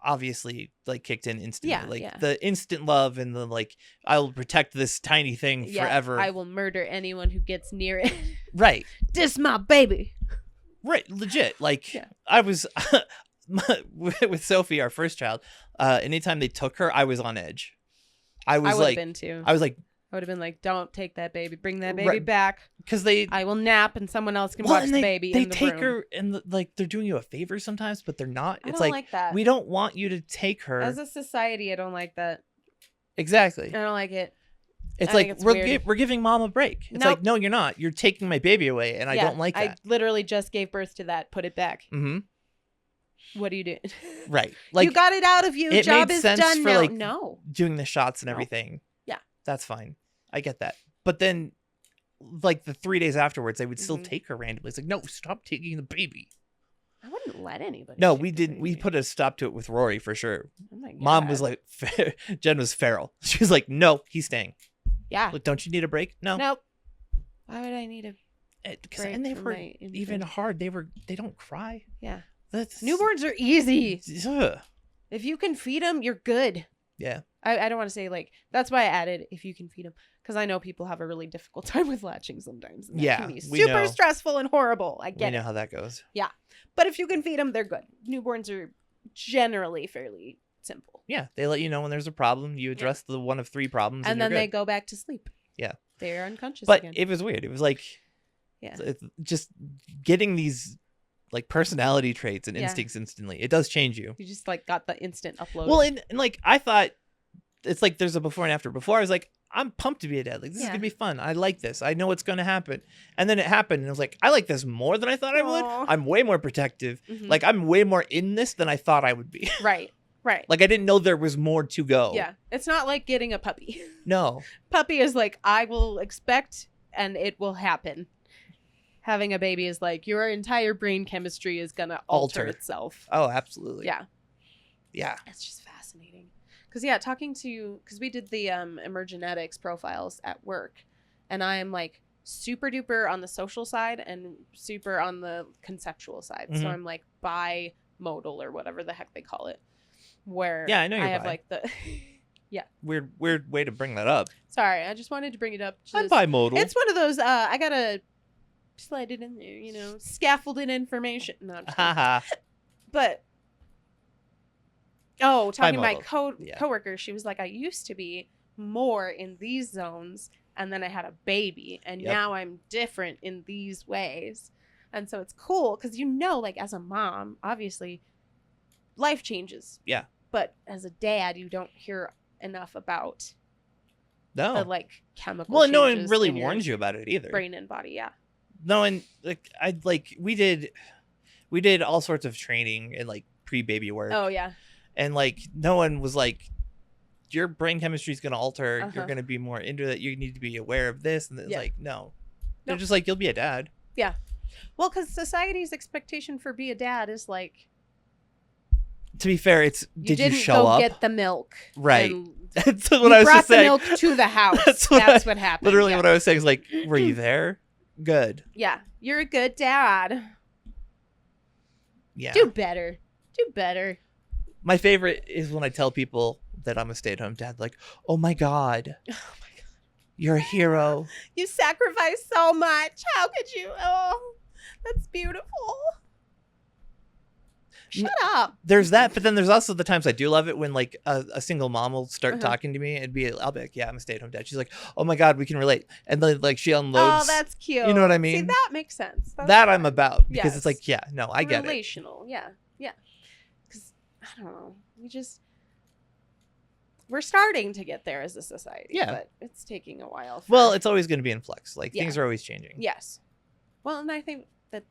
obviously like kicked in instantly. Yeah, like the instant love and the like, I'll protect this tiny thing forever. I will murder anyone who gets near it. Right. This my baby. Right. Legit. Like, I was with Sophie, our first child. Anytime they took her, I was on edge. I would have been too. I was like, I would have been like, don't take that baby. Bring that baby back. Because I will nap and someone else can watch the baby in the room. They take her and like they're doing you a favor sometimes, but they're not. It's like that. We don't want you to take her. As a society, I don't like that. Exactly. I don't like it. It's like we're giving mom a break. It's like, no, you're not. You're taking my baby away, and I don't like that. I literally just gave birth to that. Put it back. Mm-hmm. What are you doing? Right. Like, you got it out of you. Job is done for, now. like, no. Doing the shots and everything. Yeah. That's fine. I get that. But then, like, the 3 days afterwards, they would still take her randomly. It's like, no, stop taking the baby. I wouldn't let anybody. No, we didn't. We put a stop to it with Rory for sure. Oh my God. Mom was like, Jen was feral. She was like, no, he's staying. Yeah. Like, don't you need a break? No. Nope. Why would I need a break? And they were even hard. They don't cry. Yeah. That's... Newborns are easy. Ugh. If you can feed them, you're good. Yeah. I don't want to say like, that's why I added if you can feed them. Because I know people have a really difficult time with latching sometimes. And that can be super stressful and horrible. I get it. We know how that goes. Yeah. But if you can feed them, they're good. Newborns are generally fairly simple. Yeah. They let you know when there's a problem. You address the one of 3 problems. And then they go back to sleep. Yeah. They're unconscious but again. It was weird. It was like, yeah, just getting these like personality traits and instincts instantly. It does change you. You just like got the instant upload. Well, and like I thought it's like there's a before and after. Before I was like, I'm pumped to be a dad. Like, this is gonna be fun. I like this. I know what's gonna happen. And then it happened, and I was like, I like this more than I thought I would. I'm way more protective. Mm-hmm. Like, I'm way more in this than I thought I would be. Right. Right. Like, I didn't know there was more to go. Yeah. It's not like getting a puppy. No. Puppy is like, I will expect and it will happen. Having a baby is like, your entire brain chemistry is gonna alter itself. Oh, absolutely. Yeah. Yeah. It's just fascinating. Because, because we did the emergenetics profiles at work, and I am like super duper on the social side and super on the conceptual side. Mm-hmm. So I'm like bimodal or whatever the heck they call it. Where I know you're have like the weird way to bring that up. Sorry, I just wanted to bring it up. I'm bimodal. It's one of those I gotta slide it in there, scaffolded information. No, but talking to my coworker, she was like, I used to be more in these zones, and then I had a baby, and now I'm different in these ways. And so it's cool because like as a mom, obviously life changes. Yeah. But as a dad, you don't hear enough about the like chemical. Well, no one really warns you about it either. Brain and body, yeah. No, and we did all sorts of training and like pre-baby work. Oh yeah. And like no one was like, your brain chemistry is going to alter. Uh-huh. You're going to be more into it. You need to be aware of this. And it's like, no. They're just like, you'll be a dad. Yeah. Well, because society's expectation for be a dad is like. To be fair, it's did you show go up? Get the milk, right? That's what I was just saying. Brought the milk to the house. That's what happened. Literally, what I was saying is like, were you there? Good. Yeah, you're a good dad. Yeah. Do better. Do better. My favorite is when I tell people that I'm a stay-at-home dad. Like, oh my god, you're a hero. You sacrifice so much. How could you? Oh, that's beautiful. Shut up. There's that, but then there's also the times I do love it when like a single mom will start talking to me and I'll be like, yeah, I'm a stay-at-home dad. She's like, oh my god, we can relate. And then like she unloads. Oh, that's cute. You know what I mean? See, that makes sense. That I'm about because it's like, yeah, no, I get it. Relational, yeah. Because I don't know, we're starting to get there as a society, but it's taking a while. Well, it's always going to be in flux. Like things are always changing. Yes. Well, and I think that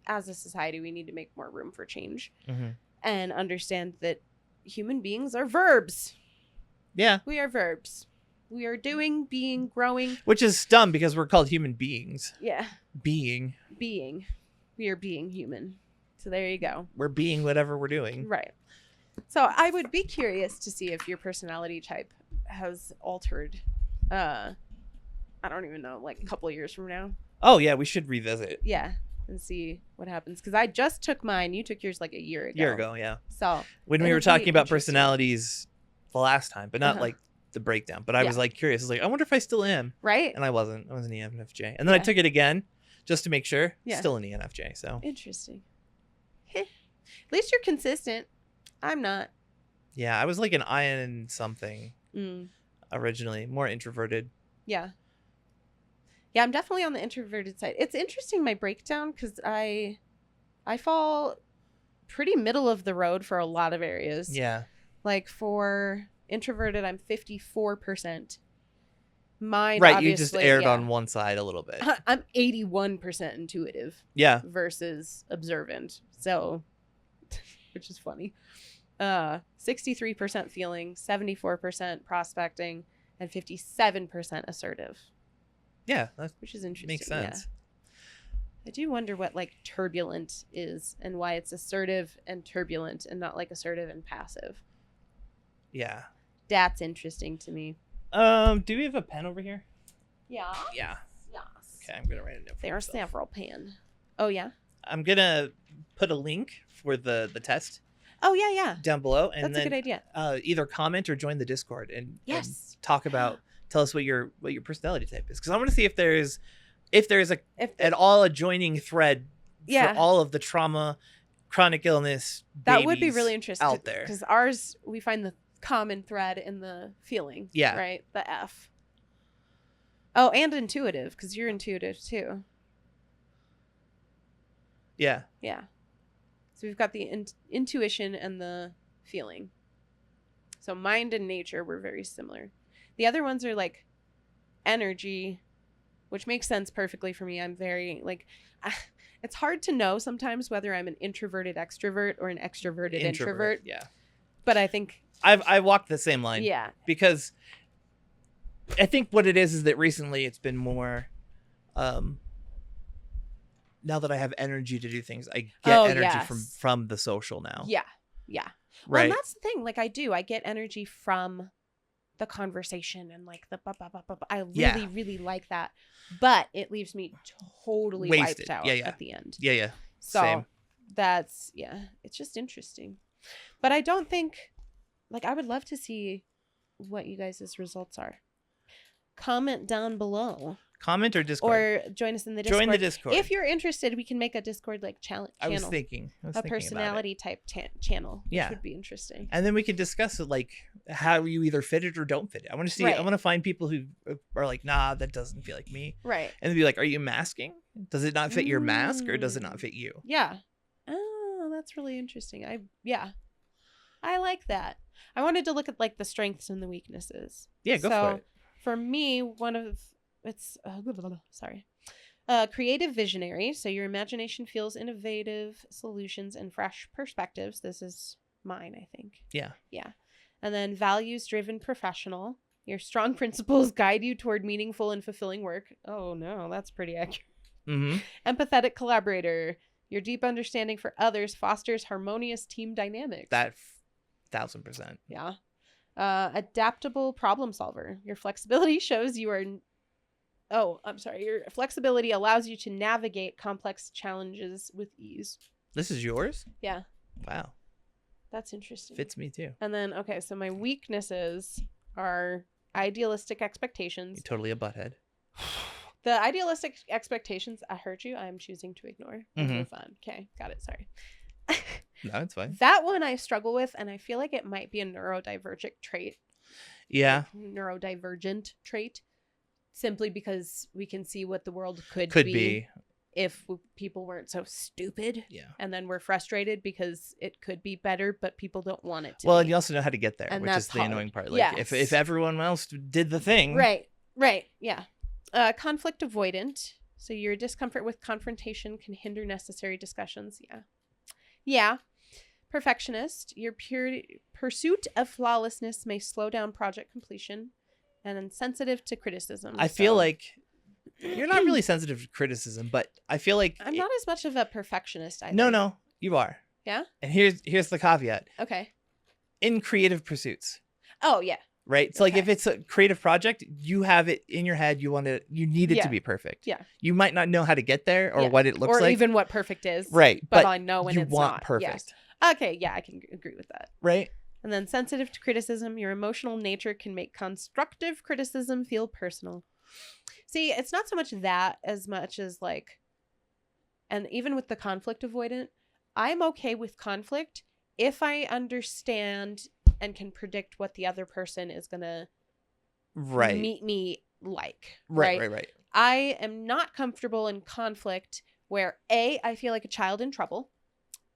as a society, we need to make more room for change and understand that human beings are verbs. Yeah. We are verbs. We are doing, being, growing. Which is dumb because we're called human beings. Yeah. Being. We are being human. So there you go. We're being whatever we're doing. Right. So I would be curious to see if your personality type has altered. I don't even know, like a couple of years from now. Oh, yeah. We should revisit. Yeah. And see what happens, because I just took mine. You took yours like a year ago. Yeah. So when we were talking about personalities the last time, but not like the breakdown. But I was like curious. I was like, I wonder if I still am. Right. And I wasn't. I was an ENFJ, and then I took it again just to make sure. Yeah. Still an ENFJ. So interesting. At least you're consistent. I'm not. Yeah, I was like an IN something originally, more introverted. Yeah. Yeah, I'm definitely on the introverted side. It's interesting, my breakdown, because I fall pretty middle of the road for a lot of areas. Yeah. Like for introverted, I'm 54%. Mine, right, you just erred on one side a little bit. I'm 81% intuitive. Yeah. Versus observant. So, which is funny. 63% feeling, 74% prospecting, and 57% assertive. Yeah, which is interesting. Makes sense. Yeah. I do wonder what like turbulent is and why it's assertive and turbulent and not like assertive and passive. Yeah. That's interesting to me. Do we have a pen over here? Yeah. Yeah. Yes. Okay, I'm gonna write it down. There are several pen. Oh yeah. I'm gonna put a link for the test. Oh yeah. Down below, and that's then a good idea. Either comment or join the Discord and yes, and talk about. Tell us what your personality type is, because I want to see if there's at all a joining thread for all of the trauma, chronic illness. That would be really interesting out there, because ours we find the common thread in the feeling. Yeah. Right. The F. Oh, and intuitive, because you're intuitive too. Yeah. Yeah. So we've got the intuition and the feeling. So mind and nature were very similar. The other ones are like energy, which makes sense perfectly for me. I'm very like, it's hard to know sometimes whether I'm an introverted extrovert or an extroverted introvert. Yeah. But I think I walked the same line. Yeah. Because I think what it is that recently it's been more, now that I have energy to do things, I get energy from the social now. Yeah. Yeah. Right. Well, and that's the thing. Like I get energy from the conversation and like the I really, really like that. But it leaves me totally wasted. Wiped out at the end. Yeah. So same. That's, it's just interesting. But I don't think, like, I would love to see what you guys' results are. Comment down below. Comment or Discord. Or join us in the Discord. Join the Discord. If you're interested, we can make a Discord like channel. I was thinking a personality type channel. Yeah. Which would be interesting. And then we can discuss it, like how you either fit it or don't fit it. I want to see. Right. I want to find people who are like, nah, that doesn't feel like me. Right. And then be like, are you masking? Does it not fit your mask, or does it not fit you? Yeah. Oh, that's really interesting. I like that. I wanted to look at like the strengths and the weaknesses. Yeah, go for it. For me, creative visionary. So your imagination feels innovative solutions and fresh perspectives. This is mine, I think. Yeah. Yeah. And then values driven professional. Your strong principles guide you toward meaningful and fulfilling work. Oh no, that's pretty accurate. Mm-hmm. Empathetic collaborator. Your deep understanding for others fosters harmonious team dynamics. That 1000%. Yeah. Adaptable problem solver. Your flexibility shows you are... Your flexibility allows you to navigate complex challenges with ease. This is yours? Yeah. Wow. That's interesting. Fits me too. And then, so my weaknesses are idealistic expectations. You're totally a butthead. The idealistic expectations, I heard you. I'm choosing to ignore. Mm-hmm. Move on. Okay. Got it. Sorry. No, it's fine. That one I struggle with, and I feel like it might be a neurodivergent trait. Yeah. Neurodivergent trait. Simply because we can see what the world could be if people weren't so stupid. Yeah. And then we're frustrated because it could be better, but people don't want it to Well, be. and you also know how to get there, and which is the hard. annoying part. Like if everyone else did the thing. Right. Yeah. Conflict avoidant. So your discomfort with confrontation can hinder necessary discussions. Yeah. Perfectionist. Your pursuit of flawlessness may slow down project completion. And then sensitive to criticism. I feel like you're not really sensitive to criticism, but I feel like I'm not as much of a perfectionist. No, you are. Yeah. And here's the caveat. Okay. In creative pursuits. Oh yeah. Right. So like if it's a creative project, you have it in your head. You need it to be perfect. Yeah. You might not know how to get there or what it looks like, or even what perfect is. Right. But I know when you it's want not perfect. Yeah. Okay. Yeah, I can agree with that. Right. And then sensitive to criticism, your emotional nature can make constructive criticism feel personal. See, it's not so much that as much as like, and even with the conflict avoidant, I'm okay with conflict if I understand and can predict what the other person is going to meet me like. Right. I am not comfortable in conflict where I feel like a child in trouble.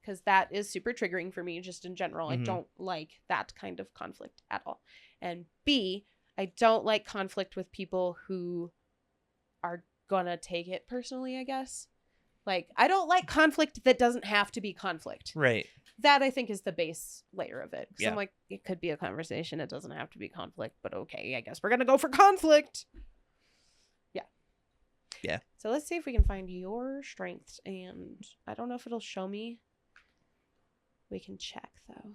Because that is super triggering for me just in general. Mm-hmm. I don't like that kind of conflict at all. And B, I don't like conflict with people who are gonna take it personally, I guess. Like, I don't like conflict that doesn't have to be conflict. Right. That, I think, is the base layer of it. Yeah. I'm like, it could be a conversation. It doesn't have to be conflict, but okay, I guess we're gonna go for conflict. Yeah. Yeah. So let's see if we can find your strengths. And I don't know if it'll show me. We can check, though.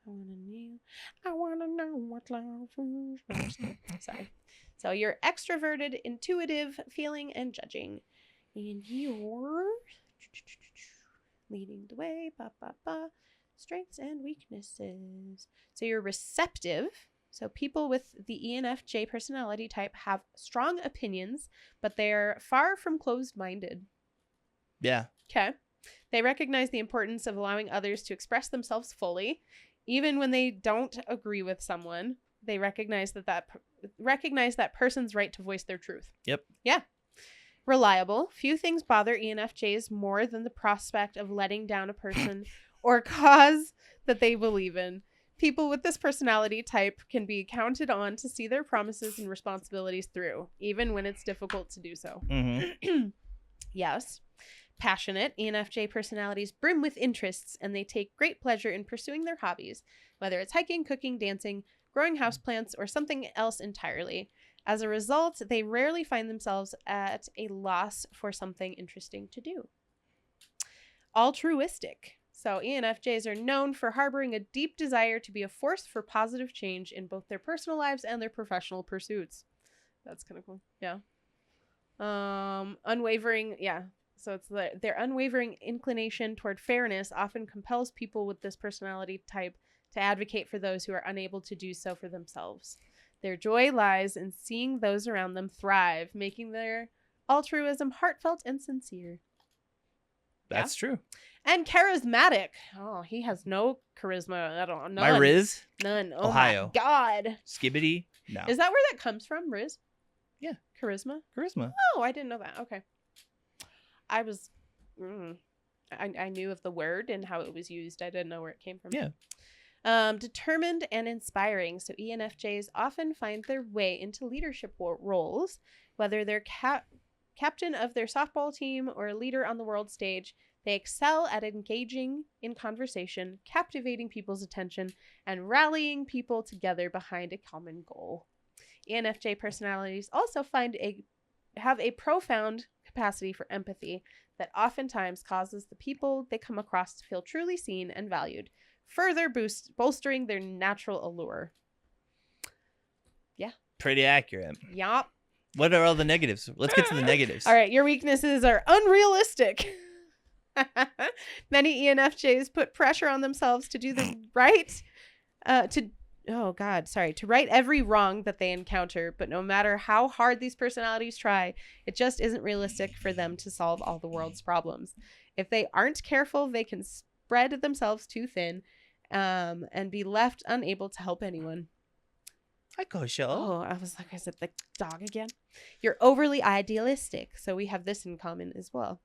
I wanna know what love is. Sorry. So you're extroverted, intuitive, feeling, and judging. And you're leading the way. Strengths and weaknesses. So you're receptive. So people with the ENFJ personality type have strong opinions, but they're far from closed-minded. Yeah. Okay. They recognize the importance of allowing others to express themselves fully. Even when they don't agree with someone, they recognize that person's right to voice their truth. Yep. Yeah. Reliable. Few things bother ENFJs more than the prospect of letting down a person or cause that they believe in. People with this personality type can be counted on to see their promises and responsibilities through, even when it's difficult to do so. Mm-hmm. Yes. Passionate. ENFJ personalities brim with interests, and they take great pleasure in pursuing their hobbies, whether it's hiking, cooking, dancing, growing houseplants, or something else entirely. As a result, they rarely find themselves at a loss for something interesting to do. Altruistic. So ENFJs are known for harboring a deep desire to be a force for positive change in both their personal lives and their professional pursuits. That's kind of cool. Yeah. Unwavering. Yeah. So it's their unwavering inclination toward fairness often compels people with this personality type to advocate for those who are unable to do so for themselves. Their joy lies in seeing those around them thrive, making their altruism heartfelt and sincere. That's true. And charismatic. Oh, he has no charisma. I don't know. My Riz? None. Oh, Ohio. my God. Skibbity? No. Is that where that comes from, Riz? Yeah. Charisma? Charisma. Oh, I didn't know that. Okay. I was... I knew of the word and how it was used. I didn't know where it came from. Yeah. Determined and inspiring. So ENFJs often find their way into leadership roles, whether they're captain of their softball team or a leader on the world stage. They excel at engaging in conversation, captivating people's attention, and rallying people together behind a common goal. ENFJ personalities also have a profound capacity for empathy that oftentimes causes the people they come across to feel truly seen and valued, further bolstering their natural allure. Yeah. Pretty accurate. Yup. What are all the negatives? Let's get to the negatives. All right, your weaknesses are unrealistic. Many ENFJs put pressure on themselves to do the right, to right every wrong that they encounter. But no matter how hard these personalities try, it just isn't realistic for them to solve all the world's problems. If they aren't careful, they can spread themselves too thin, and be left unable to help anyone. Hi, Kosho. Oh, I was like, I said the dog again. You're overly idealistic, so we have this in common as well.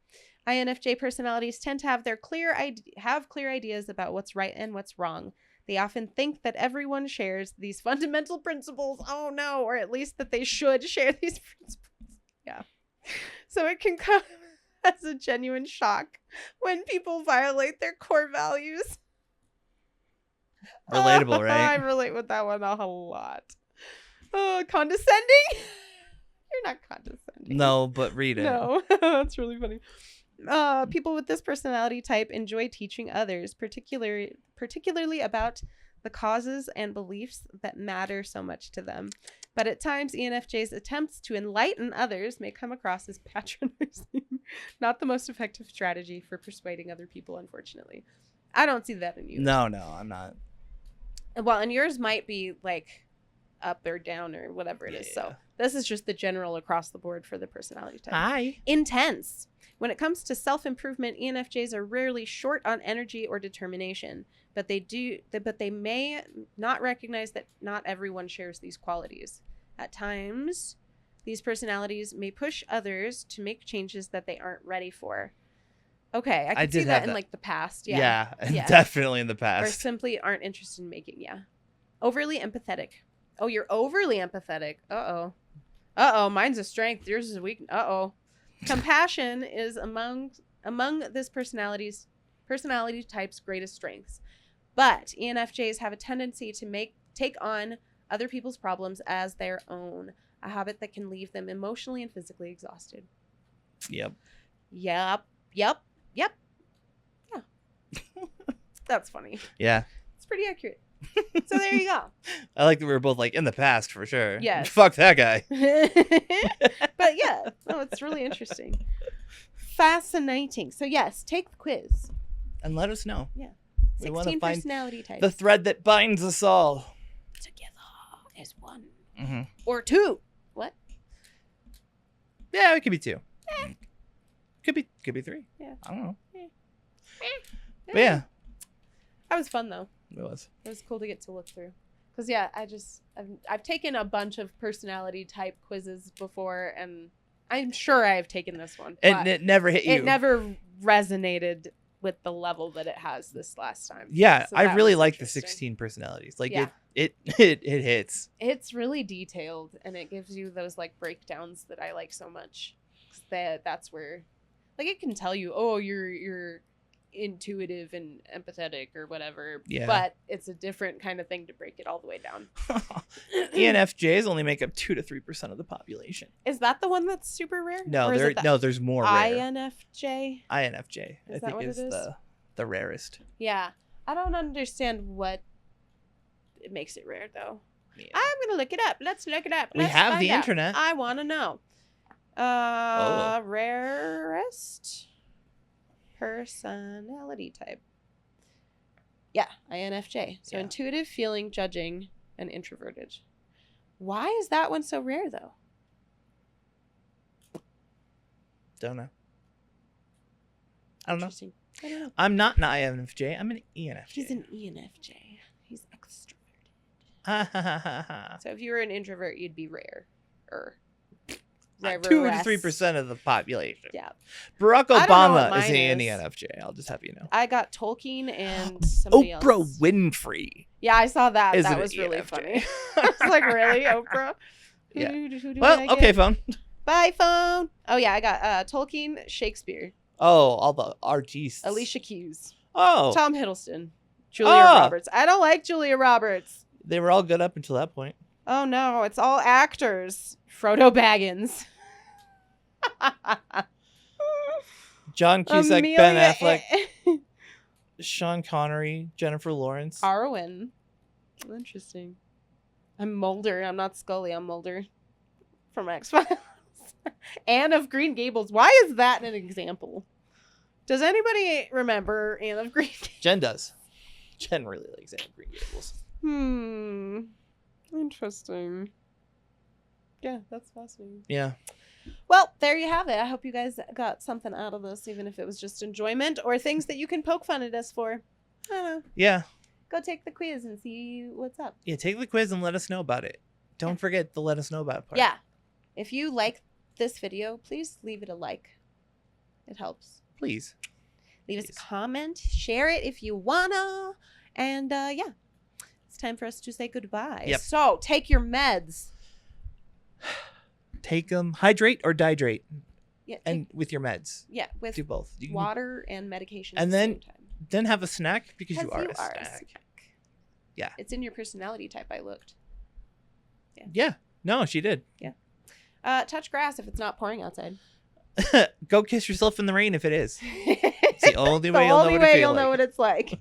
INFJ personalities tend to have clear ideas about what's right and what's wrong. They often think that everyone shares these fundamental principles. Oh no, or at least that they should share these principles. Yeah. So it can come as a genuine shock when people violate their core values. Relatable, right? I relate with that one a lot. Condescending? You're not condescending. No, but read it. No, that's really funny. People with this personality type enjoy teaching others, particularly about the causes and beliefs that matter so much to them. But at times, ENFJ's attempts to enlighten others may come across as patronizing. Not the most effective strategy for persuading other people, unfortunately. I don't see that in you. No, I'm not. Well, and yours might be like up or down or whatever it is. So this is just the general across the board for the personality type. Hi. Intense. When it comes to self-improvement, ENFJs are rarely short on energy or determination, but they may not recognize that not everyone shares these qualities. At times, these personalities may push others to make changes that they aren't ready for. Okay, I can see that in like the past. Yeah, definitely in the past. Or simply aren't interested in making. Yeah. Overly empathetic. Oh, you're overly empathetic. Uh-oh, mine's a strength. Yours is a weakness. Uh-oh. Compassion is among this personality type's greatest strengths. But ENFJs have a tendency to take on other people's problems as their own, a habit that can leave them emotionally and physically exhausted. Yep. Yeah. That's funny. Yeah. It's pretty accurate. So there you go. I like that we were both like in the past for sure. Yes. Fuck that guy. But yeah, it's really interesting. Fascinating. So yes, take the quiz. And let us know. Yeah. We 16 personality types. The thread that binds us all. Together as one. Mm-hmm. Or two. What? Yeah, it could be two. Could be three. Yeah. I don't know. But yeah. That was fun though. It was cool to get to look through. Because yeah, I've taken a bunch of personality type quizzes before, and I'm sure I've taken this one. It never hit you. It never resonated with the level that it has this last time. Yeah, so I really like the 16 personalities. Like it hits. It's really detailed, and it gives you those like breakdowns that I like so much. That's where, like, it can tell you, oh, you're intuitive and empathetic or whatever. Yeah. But it's a different kind of thing to break it all the way down. ENFJs only make up 2 to 3% of the population. Is that the one that's super rare? No, there's more rare. INFJ? INFJ, I think is the rarest. Yeah. I don't understand what it makes it rare though. Yeah. I'm gonna look it up. Let's look it up. We have the internet. I want to know. Rarest personality type. Yeah, INFJ. So intuitive, feeling, judging, and introverted. Why is that one so rare though? Don't know. I don't know. I don't know. I'm not an INFJ. I'm an ENFJ. He's an ENFJ. He's extroverted. So if you were an introvert, you'd be rare. 2 to 3% of the population. Yeah. Barack Obama is an ENFJ. I'll just have you know. I got Tolkien and somebody else. Oprah Winfrey. Yeah, I saw that. That was really funny. I was like, really, Oprah? Who do I get? Okay, phone. Bye, phone. Oh yeah, I got Tolkien, Shakespeare. Oh, all the artists. Alicia Keys. Oh. Tom Hiddleston. Julia Roberts. I don't like Julia Roberts. They were all good up until that point. Oh no, it's all actors. Frodo Baggins. John Cusack, Ben Affleck, Sean Connery, Jennifer Lawrence. Arwen. Interesting. I'm Mulder. I'm not Scully. I'm Mulder from X-Files. Anne of Green Gables. Why is that an example? Does anybody remember Anne of Green Gables? Jen does. Jen really likes Anne of Green Gables. Interesting. Yeah, that's fascinating. Yeah. Well, there you have it. I hope you guys got something out of this, even if it was just enjoyment or things that you can poke fun at us for. I don't know. Yeah. Go take the quiz and see what's up. Yeah, take the quiz and let us know about it. Don't forget the let us know about part. Yeah. If you like this video, please leave it a like. It helps. Please. Leave us a comment. Share it if you wanna. And yeah. It's time for us to say goodbye. Yep. So, take your meds. Take them. Hydrate or dihydrate. Yeah. And with your meds. Yeah. With do both. Water and medication and at the same time. Then have a snack because you are a snack. Yeah. It's in your personality type. I looked. Yeah. No, she did. Yeah. Touch grass if it's not pouring outside. Go kiss yourself in the rain if it is. It's the only way you'll know what it's like.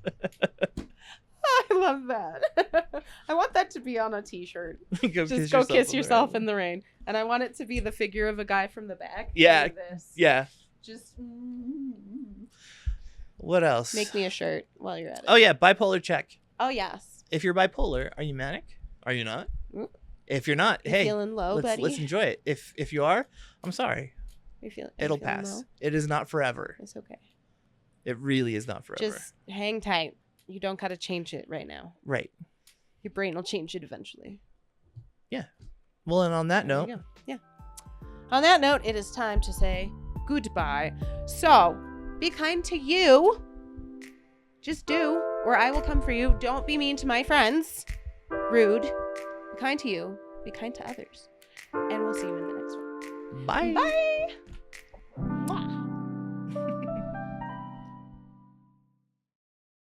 I love that. I want that to be on a t-shirt. Just go kiss yourself in the rain. And I want it to be the figure of a guy from the back. Yeah. Like this. Yeah. Just. What else? Make me a shirt while you're at it. Oh, yeah. Bipolar check. Oh, yes. If you're bipolar, are you manic? Are you not? If you're not, hey, feeling low, let's enjoy it. If you are, I'm sorry. It'll pass. Low? It is not forever. It's okay. It really is not forever. Just hang tight. You don't got to change it right now. Right. Your brain will change it eventually. Yeah. Well, and on that note. Yeah. On that note, it is time to say goodbye. So, be kind to you. Just do, or I will come for you. Don't be mean to my friends. Rude. Be kind to you. Be kind to others. And we'll see you in the next one. Bye. Bye.